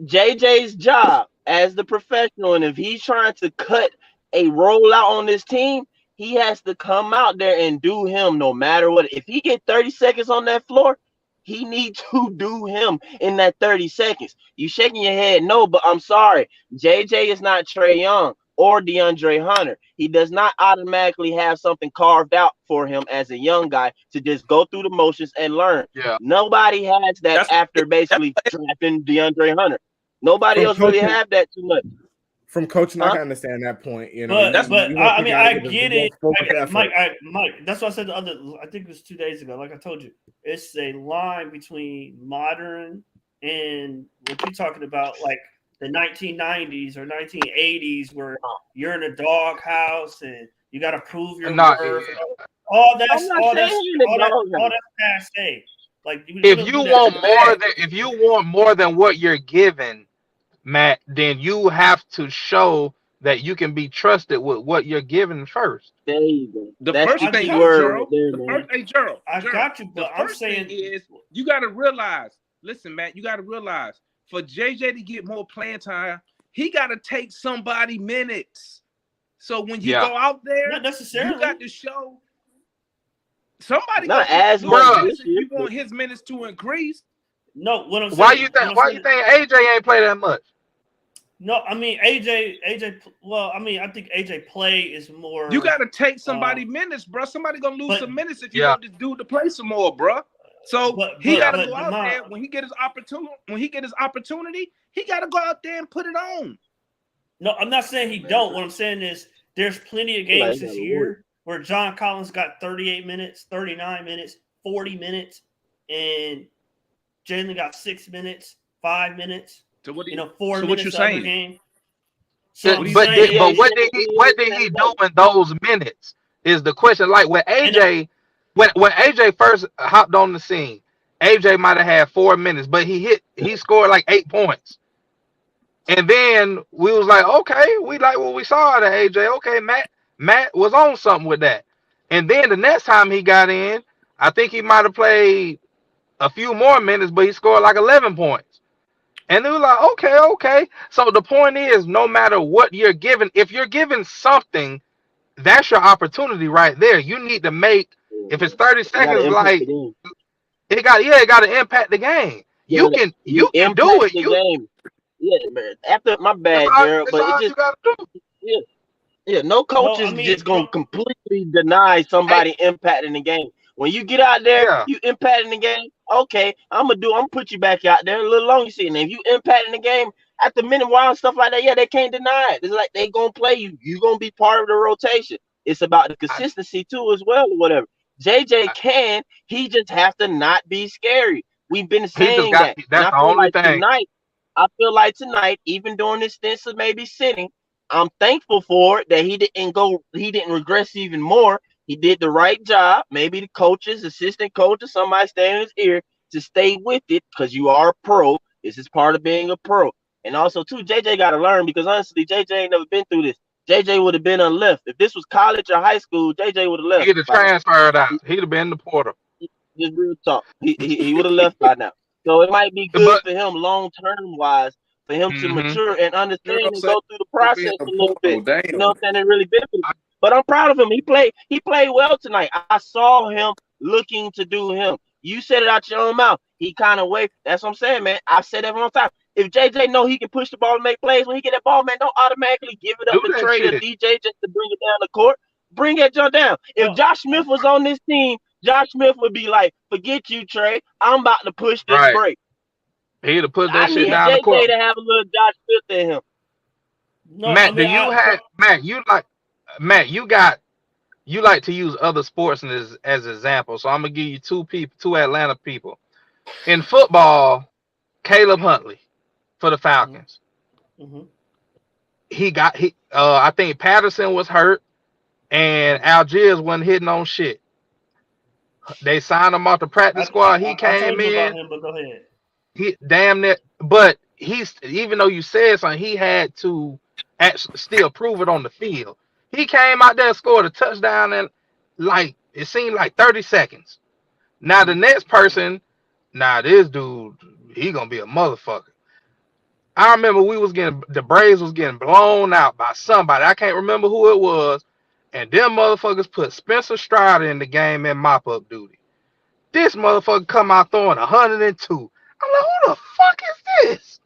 JJ's job as the professional, and if he's trying to cut a rollout on this team, he has to come out there and do him no matter what. If he get 30 seconds on that floor, he needs to do him in that 30 seconds. You shaking your head, no, but I'm sorry. JJ is not Trey Young or DeAndre Hunter. He does not automatically have something carved out for him as a young guy to just go through the motions and learn. yeah. Nobody has that That's after basically drafting DeAndre Hunter. Nobody From else really coaching, have that too much. from coaching, I Huh? can understand that point. You know, But you want I the mean guy to I get get the it, most focused effort. Mike. That's what I said the other. I think it was 2 days ago. Like I told you, it's a line between modern and what you're talking about, like the 1990s or 1980s, where you're in a doghouse and you got to prove your Nah, worth. All I'm that's not all saying that's he in the all doghouse. that's passe. Like we if don't you do that. want more than if you want more than what you're given, Matt, then you have to show that you can be trusted with what you're given first. There you go. the That's first the I thing key is, got word you. right Gerald. there, The man. first, hey, Gerald. I Gerald. got you, The but I'm first thing saying, is you got to realize. Listen, Matt, you got to realize for JJ to get more playing time, he got to take somebody minutes. So when he Yeah, go out there, not you necessarily. got to show somebody Not gonna as lose much bruh. minutes this if year, you but want his minutes to increase. No, what I'm Why you saying, think? Why you think AJ ain't play that much? No, I mean AJ. Well, I mean I think AJ play is more. You got to take somebody minutes, bro. Somebody gonna lose but some minutes if you Yeah, want this dude to play some more, bro. So but he but got yeah. to but go the out my there when he get his opportunity. When he get his opportunity, he got to go out there and put it on. no, I'm not saying he don't. What I'm saying is there's plenty of I feel like games he got this rewarded. year where John Collins got 38 minutes, 39 minutes, 40 minutes, and Jalen got 6 minutes, 5 minutes, So what? 4 So what you minutes the other saying? game. So I'm What are you But saying? saying, but what did he do in those minutes is the question. Like when and AJ when AJ first hopped on the scene, AJ might have had 4 minutes, but he scored like 8 points. And then we was like, okay, we like what we saw out of AJ. Okay, Matt was on something with that. And then the next time he got in, I think he might have played a few more minutes, but he scored like 11 points. And they were like, okay. So the point is, no matter what you're given, if you're given something, that's your opportunity right there. You need to make, Yeah, if it's 30 you got to seconds, impact the like game. It got to impact the game. Yeah, You can do impact it. the game. Yeah, man. After my bad, Gerald, That's but it all just you gotta do. yeah. Yeah, no coach No, I is mean, just bro. gonna completely deny Hey, somebody impacting the game. When you get out there, yeah. you impacting the game. Okay, I'm gonna put you back out there a little longer. You see, and if you impacting the game at the minute while and stuff like that, yeah, they can't deny it. It's like they gonna play you. You gonna be part of the rotation. It's about the I, consistency too, as well, or whatever. JJ can. He just have to not be scary. We've been he just saying got. that, and That's I the feel only like thing. tonight. I feel like tonight, even during this stint of maybe sitting. I'm thankful for it that he didn't regress even more. He did the right job. Maybe the coaches, assistant coaches, somebody standing in his ear to stay with it because you are a pro. This is part of being a pro. And also, too, JJ got to learn because honestly, JJ ain't never been through this. JJ would have been left. If this was college or high school, JJ would have left He'd have by now. transferred out. He'd have been the porter. Just real talk. He would have left by now. So it might be good But for him long term wise for him to mm-hmm. mature and You understand don't and say go through the for being process a a little bit. portal. Damn. You know what I'm saying? It really benefits. But I'm proud of him. He played well tonight. I saw him looking to do him. You said it out your own mouth. He kind of waved. That's what I'm saying, man. I said that one time. If JJ know he can push the ball and make plays when he get that ball, man, don't automatically give it up do to that Trey or shit. DJ just to bring it down the court. Bring that jump down. If No, Josh Smith was on this team, Josh Smith would be like, forget you, Trey. I'm about to push this Right. break. He'd have put I that shit need down the court. JJ to have a little Josh Smith in him. no, Matt, I mean, Matt, you like to use other sports as examples. So I'm gonna give you two Atlanta people. In football, Caleb Huntley for the Falcons. Mm-hmm. I think Patterson was hurt and Algiers wasn't hitting on shit. They signed him off the practice squad. He I came told you about in. him, but go ahead. He damn near, but he's even though you said something, he had to still prove it on the field. He came out there and scored a touchdown in like it seemed like 30 seconds. Now the next person, this dude, he gonna be a motherfucker. I remember the Braves was getting blown out by somebody. I can't remember who it was, and them motherfuckers put Spencer Strider in the game in mop-up duty. This motherfucker come out throwing 102. I'm like, who the fuck is this?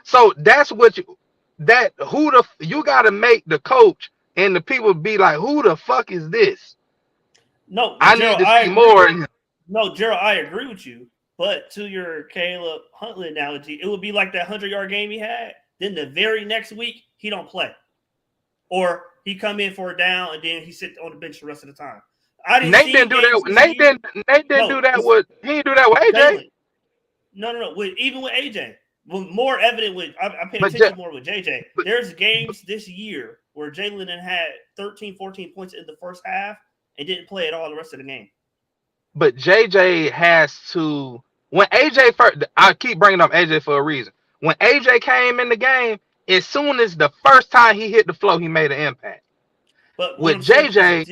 So that's what you gotta make the coach and the people be like, who the fuck is this? No, I Gerald, need to see more. No, Gerald, I agree with you. But to your Caleb Huntley analogy, it would be like that 100-yard game he had. Then the very next week, he don't play. Or he come in for a down and then he sit on the bench the rest of the time. Nate didn't do that. Nate didn't do that with AJ. Jalen. No. Even with AJ. Well, more evident with I pay attention more with JJ. There's games this year where Jalen had 13, 14 points in the first half and didn't play at all the rest of the game. But JJ has to. When AJ first, I keep bringing up AJ for a reason. When AJ came in the game, as soon as the first time he hit the floor, he made an impact. But with JJ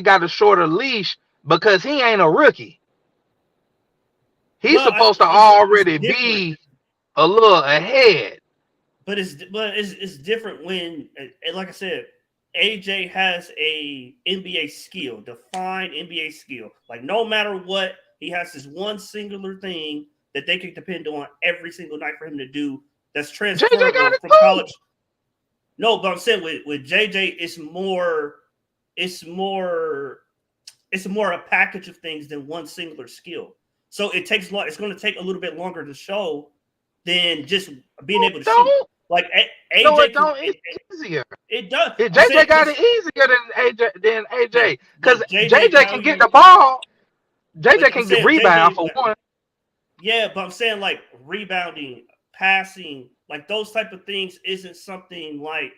got a shorter leash because he ain't a rookie. He's supposed to already be a little ahead. But it's different when, like I said, AJ has a NBA skill, defined NBA skill. Like no matter what, he has this one singular thing that they can depend on every single night for him to do. That's transferable from college. No, but I'm saying with JJ, it's more a package of things than one singular skill. So it takes long. It's going to take a little bit longer to show than just being able to shoot. Like AJ, no, it's easier. It does. JJ got it easier than AJ because JJ can get the ball. JJ can get rebound for one. Yeah, but I'm saying like rebounding, passing, like those type of things isn't something like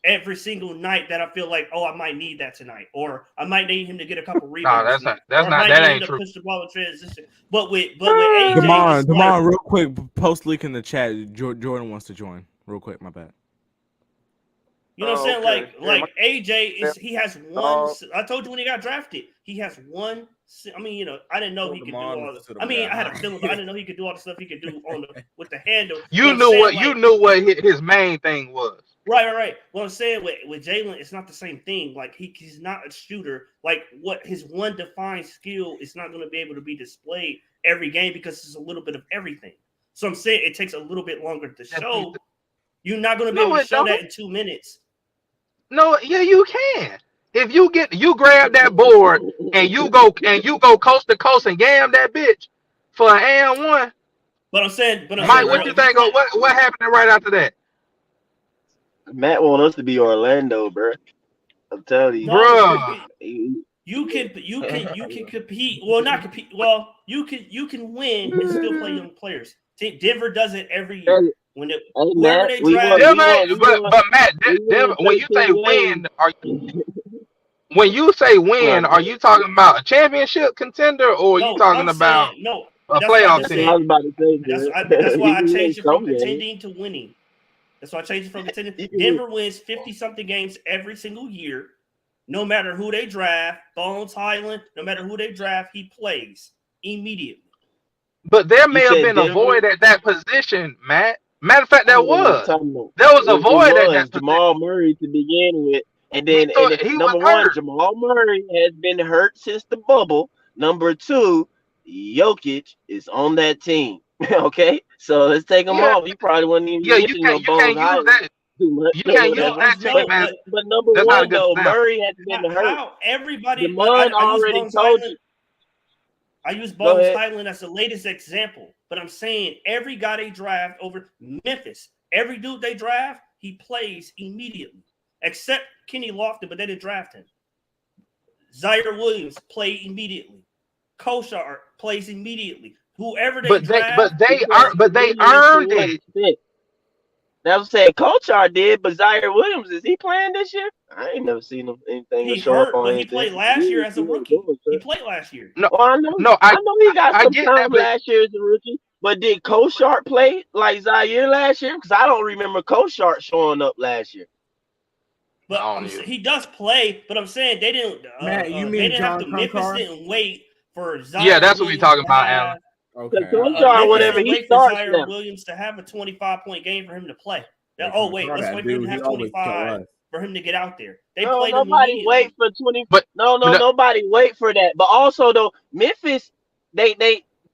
every single night that I feel like, oh, I might need that tonight, or I might need him to get a couple rebounds. No, that ain't true. Push the ball in transition. But with AJ, Damon, real quick, post link in the chat. Jordan wants to join. Real quick, my bad. You know what I'm saying? Like AJ he has one. I told you when he got drafted, he has one. I mean, I didn't know he could do all this. I mean, I had a feeling, but I didn't know he could do all the stuff he could do with the handle. You knew what his main thing was. Right. What I'm saying with Jalen, it's not the same thing. Like he's not a shooter. Like what his one defined skill is not going to be able to be displayed every game because it's a little bit of everything. So I'm saying it takes a little bit longer to show. You're not going to be able to show that in 2 minutes. No, yeah, you can. If you grab that board and you go coast to coast and yam that bitch for an and one. But I'm saying, Mike, what you think? What happened right after that? Matt want us to be Orlando, bro. I'm telling you, bro. You can compete. Well, not compete. Well, you can win and still play young players. Denver does it every year. When whoever they draft, but Matt, Denver, when you say win, when you say win, are you talking about a championship contender or are you talking about a playoff team? I was about to say, that's why I changed it from contending to winning. That's why I changed it from contending. Denver wins 50-something games every single year. No matter who they draft, Bones Highland, no matter who they draft, he plays immediately. But there may have been a void at that position, Matt. Matter of fact, there was a void at that Jamal Murray to begin with. And then number one, Jamal Murray has been hurt since the bubble. Number two, Jokic is on that team. Okay? So let's take him off. You probably wouldn't even mention no Bones Highland. You can't use that team, man. But number one, though, Murray has been hurt. Everybody, Demond already told you. I use Bones Highland as the latest example, but I'm saying every guy they draft over Memphis, every dude they draft, he plays immediately, except Kenny Lofton, but they didn't draft him. Zaire Williams played immediately. Koshar plays immediately. Whoever they draft, but they earned it. That was saying Kochar did, but Zaire Williams, is he playing this year? I ain't never seen him anything to show up on anything. He played last year as a rookie. He played last year. No, well, I know he got some time last year as a rookie. But did Kochar play like Zaire last year? Because I don't remember Kochar showing up last year. But he does play. But I'm saying they didn't. Matt, you mean they didn't have to. John Memphis Concar? didn't wait for Zaire. Yeah, that's what we're talking about, Alan. Okay. Kochar, whatever he starts Zaire now. Williams to have a 25-point game for him to play. Let's wait for him to have 25 for him to get out there. Nobody wait for 20. Nobody wait for that. But also though, Memphis,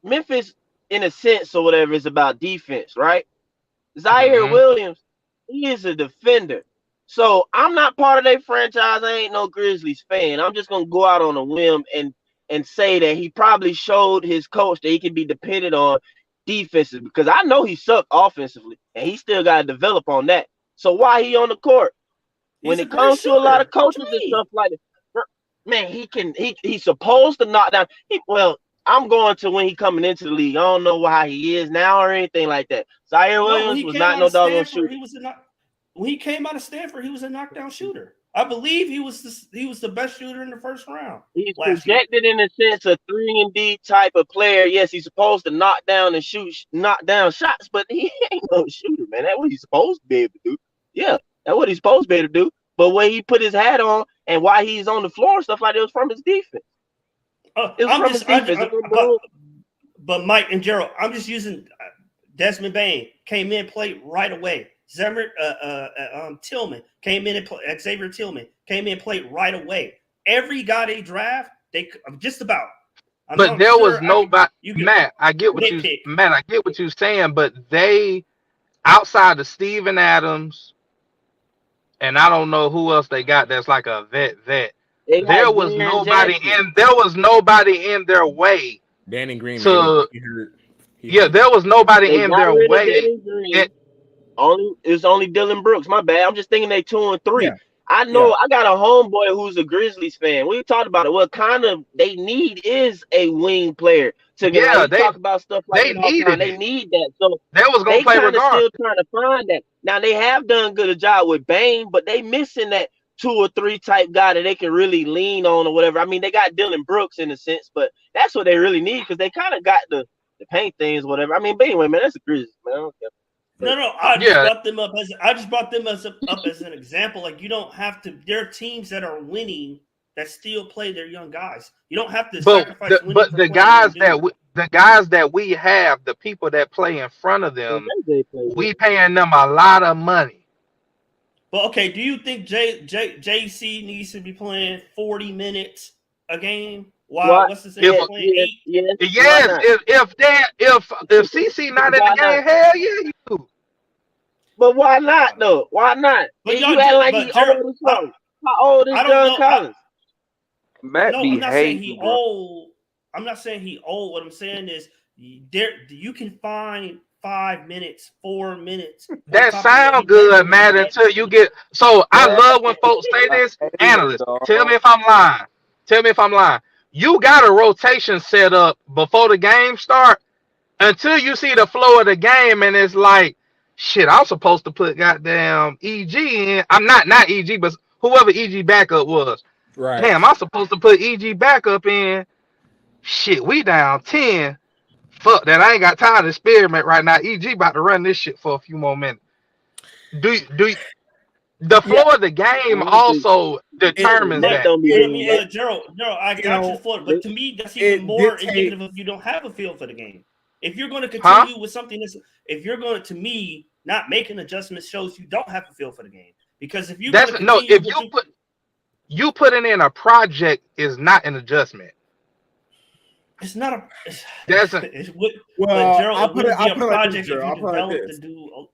Memphis in a sense or whatever is about defense, right? Zaire Williams, he is a defender. So I'm not part of their franchise. I ain't no Grizzlies fan. I'm just gonna go out on a whim and say that he probably showed his coach that he can be dependent on defensive, because I know he sucked offensively and he still got to develop on that. So why he on the court? When it comes to a lot of coaches and stuff like that, man, he's supposed to knock down. I'm going to when he coming into the league. I don't know how he is now or anything like that. Zaire Williams was not no doggone shooter. When he came out of Stanford, he was a knockdown shooter. I believe he was the best shooter in the first round. He's projected in a sense a 3-and-D type of player. Yes, he's supposed to knock down shots, but he ain't no shooter, man. That's what he's supposed to be able to do. Yeah, that's what he's supposed to be able to do. But when he put his hat on and why he's on the floor and stuff like that, it was from his defense. It was from his defense. But Mike and Gerald, I'm just using Desmond Bain came in, played right away. Tillman came in and played. Xavier Tillman came in and played right away. Every guy they draft, just about. But there was nobody. Matt, I get what you're saying. But they, outside of Steven Adams, and I don't know who else they got. That's like a vet. There was nobody in their way. Danny Green. There was nobody in their way. It's only Dylan Brooks. My bad. I'm just thinking they 2 and 3. Yeah. I know I got a homeboy who's a Grizzlies fan. We talked about it. What kind of they need is a wing player to talk about stuff like they need that. They need that. So they was gonna play regardless. Still trying to find that. Now they have done good a job with Bain, but they missing that 2 or 3 type guy that they can really lean on or whatever. I mean, they got Dylan Brooks in a sense, but that's what they really need because they kind of got the paint things, whatever. I mean, but anyway, man, that's a Grizzlies, man. I don't care. No. I just brought them up as an example. Like you don't have to. There are teams that are winning that still play their young guys. You don't have to sacrifice. The guys that we have, the people that play in front of them, we paying them a lot of money. But okay, do you think JC needs to be playing 40 minutes a game? While Why? what's his name If Yes, playing yes, 8? yes. Why yes, not? if CC not in the Why not? game, hell yeah, you do. But why not though? Why not? But You y'all, act like he but Gerald, old or something. How old is I don't John know. Collins? Matt No, I'm be not saying he hating, bro. old. I'm not saying he old. What I'm saying is you can find 5 minutes, 4 minutes on That top of what he sound brings good, to the Matt, game. until you get. So I Matt love when folks is say a this. hater, Analysts, tell me dog. if I'm lying. Tell me if I'm lying. You got a rotation set up before the game start until you see the flow of the game, and it's like, shit, I'm supposed to put goddamn EG in. I'm not EG, but whoever EG backup was. Right. Damn, I'm supposed to put EG backup in. Shit, we down 10. Fuck that. I ain't got time to experiment right now. EG about to run this shit for a few more minutes. Do the Yeah. flow of the game I don't think also determines Matt But that. don't be but I doing mean, that. Gerald, I You got you know, for it. But to me, that's even it more dictate. indicative of you don't have a feel for the game. If you're going to Huh? continue with something that's, if you're going to me not making adjustments shows you don't have a feel for the game. Because if you're going to That's no, continue if what you putting in a project is not an adjustment. it's not a, That's a but Well, Gerald, it wouldn't be I'll a put it like this, project if Gerald. you I'll put it like developed to this. do.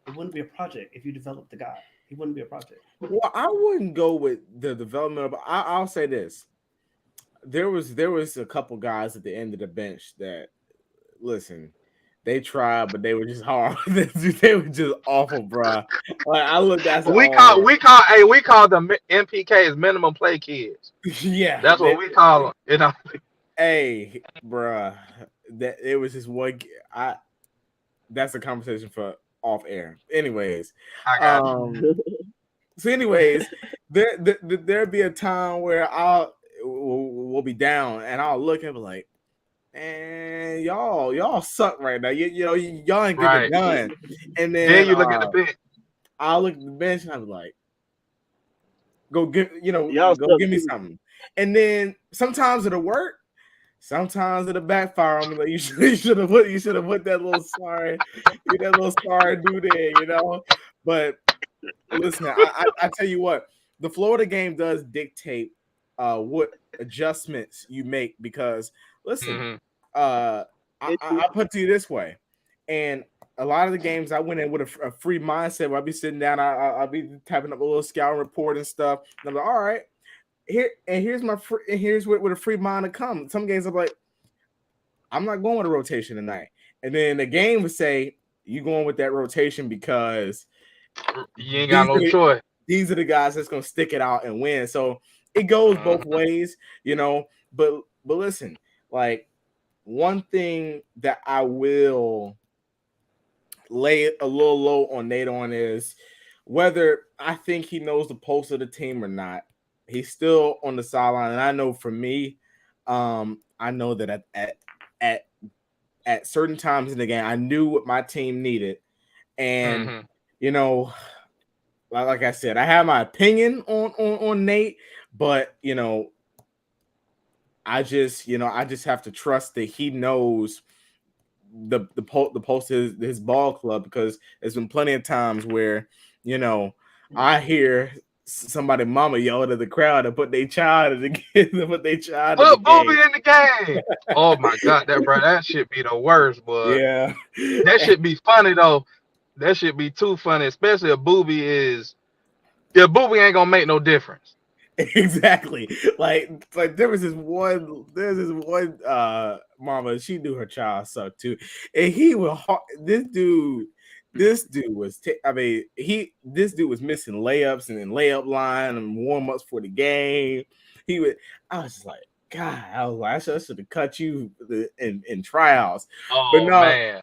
It wouldn't be a project if you developed the guy. He wouldn't be a project. Well, I wouldn't go with the development, but I'll say this: there was a couple guys at the end of the bench that, listen, they tried, but they were just hard. They were just awful, bro. Like I looked at, oh we call them MPKs, minimum play kids. yeah, That's what we call them. You know. hey, bruh, that it was just one. That's a conversation for off air. Anyways, I got you. so anyways, there'd be a time where we'll be down, and I'll look and be like, "Man, y'all suck right now. Y'all ain't getting Right. it done." And Then then you look at the bench. I'll look at the bench and I'll be like, "Go Y'all go suck give me too. something." And then sometimes it'll work. Sometimes it'll backfire on me. Like you should have put that little sorry dude there, But listen, I tell you what, the Florida game does dictate what adjustments you make because listen, I put it to you this way, and a lot of the games I went in with a free mindset where I'd be sitting down, I'll be typing up a little scouting report and stuff, and I'm like, all right, here's where a free mind to come. Some games I'm like, I'm not going with a rotation tonight, and then the game would say you going with that rotation because you ain't got no choice. These are the guys that's gonna stick it out and win. So it goes both ways, But listen, like one thing that I will lay a little low on Nate on is whether I think he knows the pulse of the team or not. He's still on the sideline, and I know for me, I know that at certain times in the game, I knew what my team needed, and like I said, I have my opinion on Nate, but I just have to trust that he knows the pulse of his ball club, because there's been plenty of times where I hear somebody mama yell at the crowd to put their child in the game. Put Booby in the game. Oh my god, that should be the worst, but yeah, that should be funny though. That should be too funny, especially if Booby ain't gonna make no difference. Exactly. Like there's this one mama, she knew her child sucked too, and he was this dude was this dude was missing layups and then layup line and warm-ups for the game. I was just like, God, I should have cut you in tryouts. Oh, but no, man.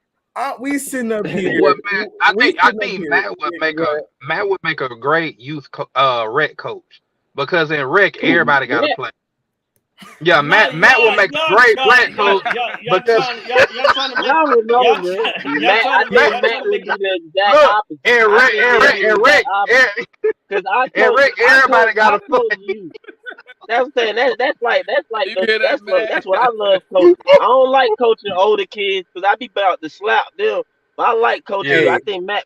We sitting up here. Well, man, I think Matt would make a great youth rec coach, because in rec everybody got to play. Yeah, Matt will make a great rec coach because y'all would know, man. I think Matt would do the exact opposite. Because everybody got to play. That's saying that's what I love coaching. I don't like coaching older kids because I be about to slap them I like Coach Hey. U. I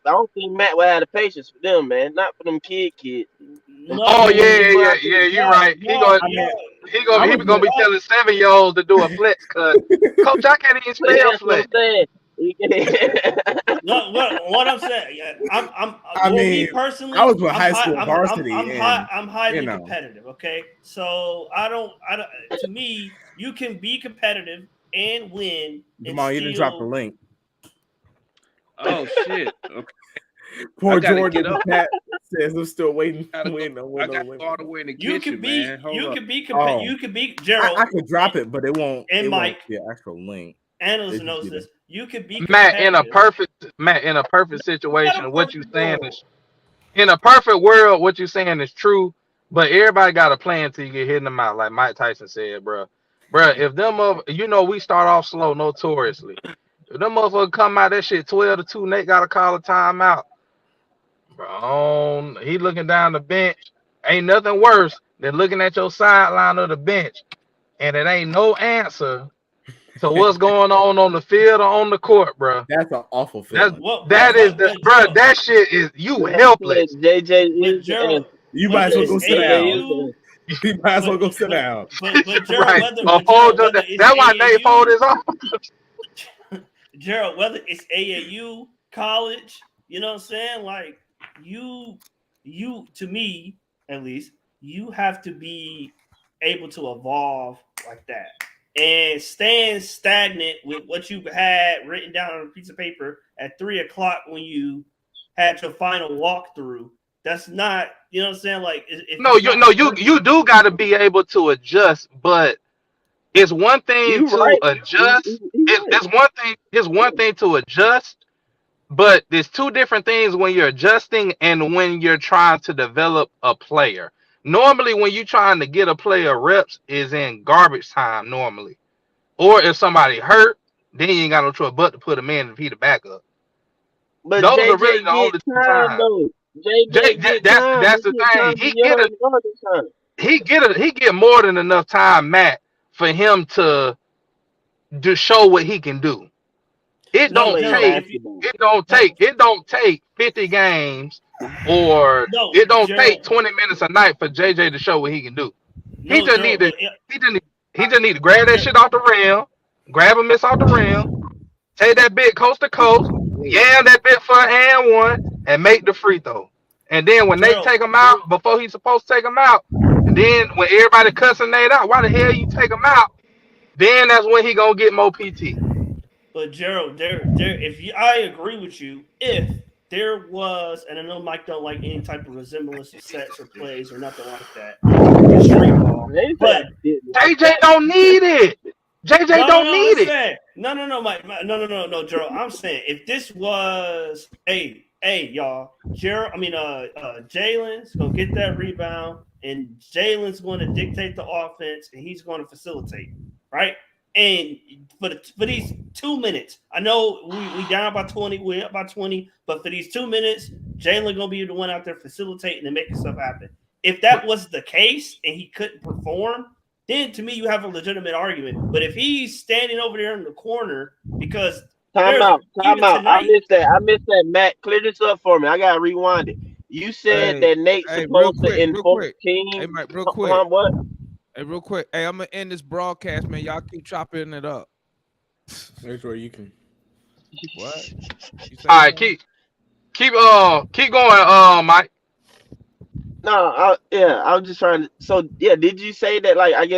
don't think Matt would have the patience for them, man. Not for them kids. No, Oh yeah, But you're right. He gonna be telling 7-year-olds to do a flex cut. Coach, I can't even spell that's what I'm flex. saying. no, what I'm saying, I mean, me personally, I was with I'm high school varsity, I'm highly you know. competitive. Okay, so I don't. To me, you can be competitive and win. Jamal, you didn't drop the link. Oh shit! Okay. Poor Jordan in the chat says I'm still waiting. I got to go all the way in the kitchen, man. You could be Gerald. I could drop it, but it won't. And Mike, the actual link. Analyst knows this. You could be Matt in a perfect situation. What you saying is in a perfect world. What you saying is true, but everybody got a plan till you get hit in the mouth, like Mike Tyson said, bro. If them we start off slow notoriously. If them motherfuckers come out that shit 12-2, Nate gotta call a timeout. Bro, he looking down the bench. Ain't nothing worse than looking at your sideline of the bench, and it ain't no answer to what's going on the field or on the court, bro. That's an awful feeling. That shit is you helpless. JJ you might as well go sit down. You might as well go sit down. But Gerald, right. whether That's why Nate fold his off. Gerald, whether it's AAU, college, you know what I'm saying? Like you to me, at least, you have to be able to evolve like that. And staying stagnant with what you had written down on a piece of paper at 3:00 when you had your final walkthrough, that's not, you know what I'm saying? Like, you do got to be able to adjust, but it's one thing adjust. It's one thing to adjust, but there's two different things when you're adjusting and when you're trying to develop a player. Normally, when you're trying to get a player reps is in garbage time normally. Or if somebody hurt, then you ain't got no choice but to put him in and be the backup. But those JJ are really the only two times. That's the thing. He get more than enough time, Matt, for him to show what he can do. It don't take 50 games or it don't take 20 minutes a night for JJ to show what he can do. He just need to grab that shit off the rim, grab a miss off the rim, take that bit coast to coast, yam that bit for an and one, and make the free throw. And then when they take him out before he's supposed to take him out, and then when everybody cussing Nate out, why the hell you take him out? Then that's when he gonna get more PT. But Gerald, I agree with you. If there was, and I know Mike don't like any type of resemblance of sets or plays or nothing like that. But JJ don't need it. JJ don't need it. No, Mike. No, Gerald. I'm saying if this was, hey, y'all, Jalen's gonna get that rebound, and Jalen's going to dictate the offense, and he's going to facilitate, right? And for these 2 minutes, I know we down by 20, we're up by 20, but for these 2 minutes, Jalen gonna be the one out there facilitating and making stuff happen. If that was the case and he couldn't perform, then to me you have a legitimate argument. But if he's standing over there in the corner because time out. I missed that. Matt, clear this up for me. I gotta rewind it. You said that Nate's supposed to enforce team. Hey, Mike, real quick. What? Hey, real quick. Hey, I'm gonna end this broadcast, man. Y'all keep chopping it up. Make sure you can. What? All right, keep going, Mike. No, I was just trying to. So, yeah, did you say that? Like, I guess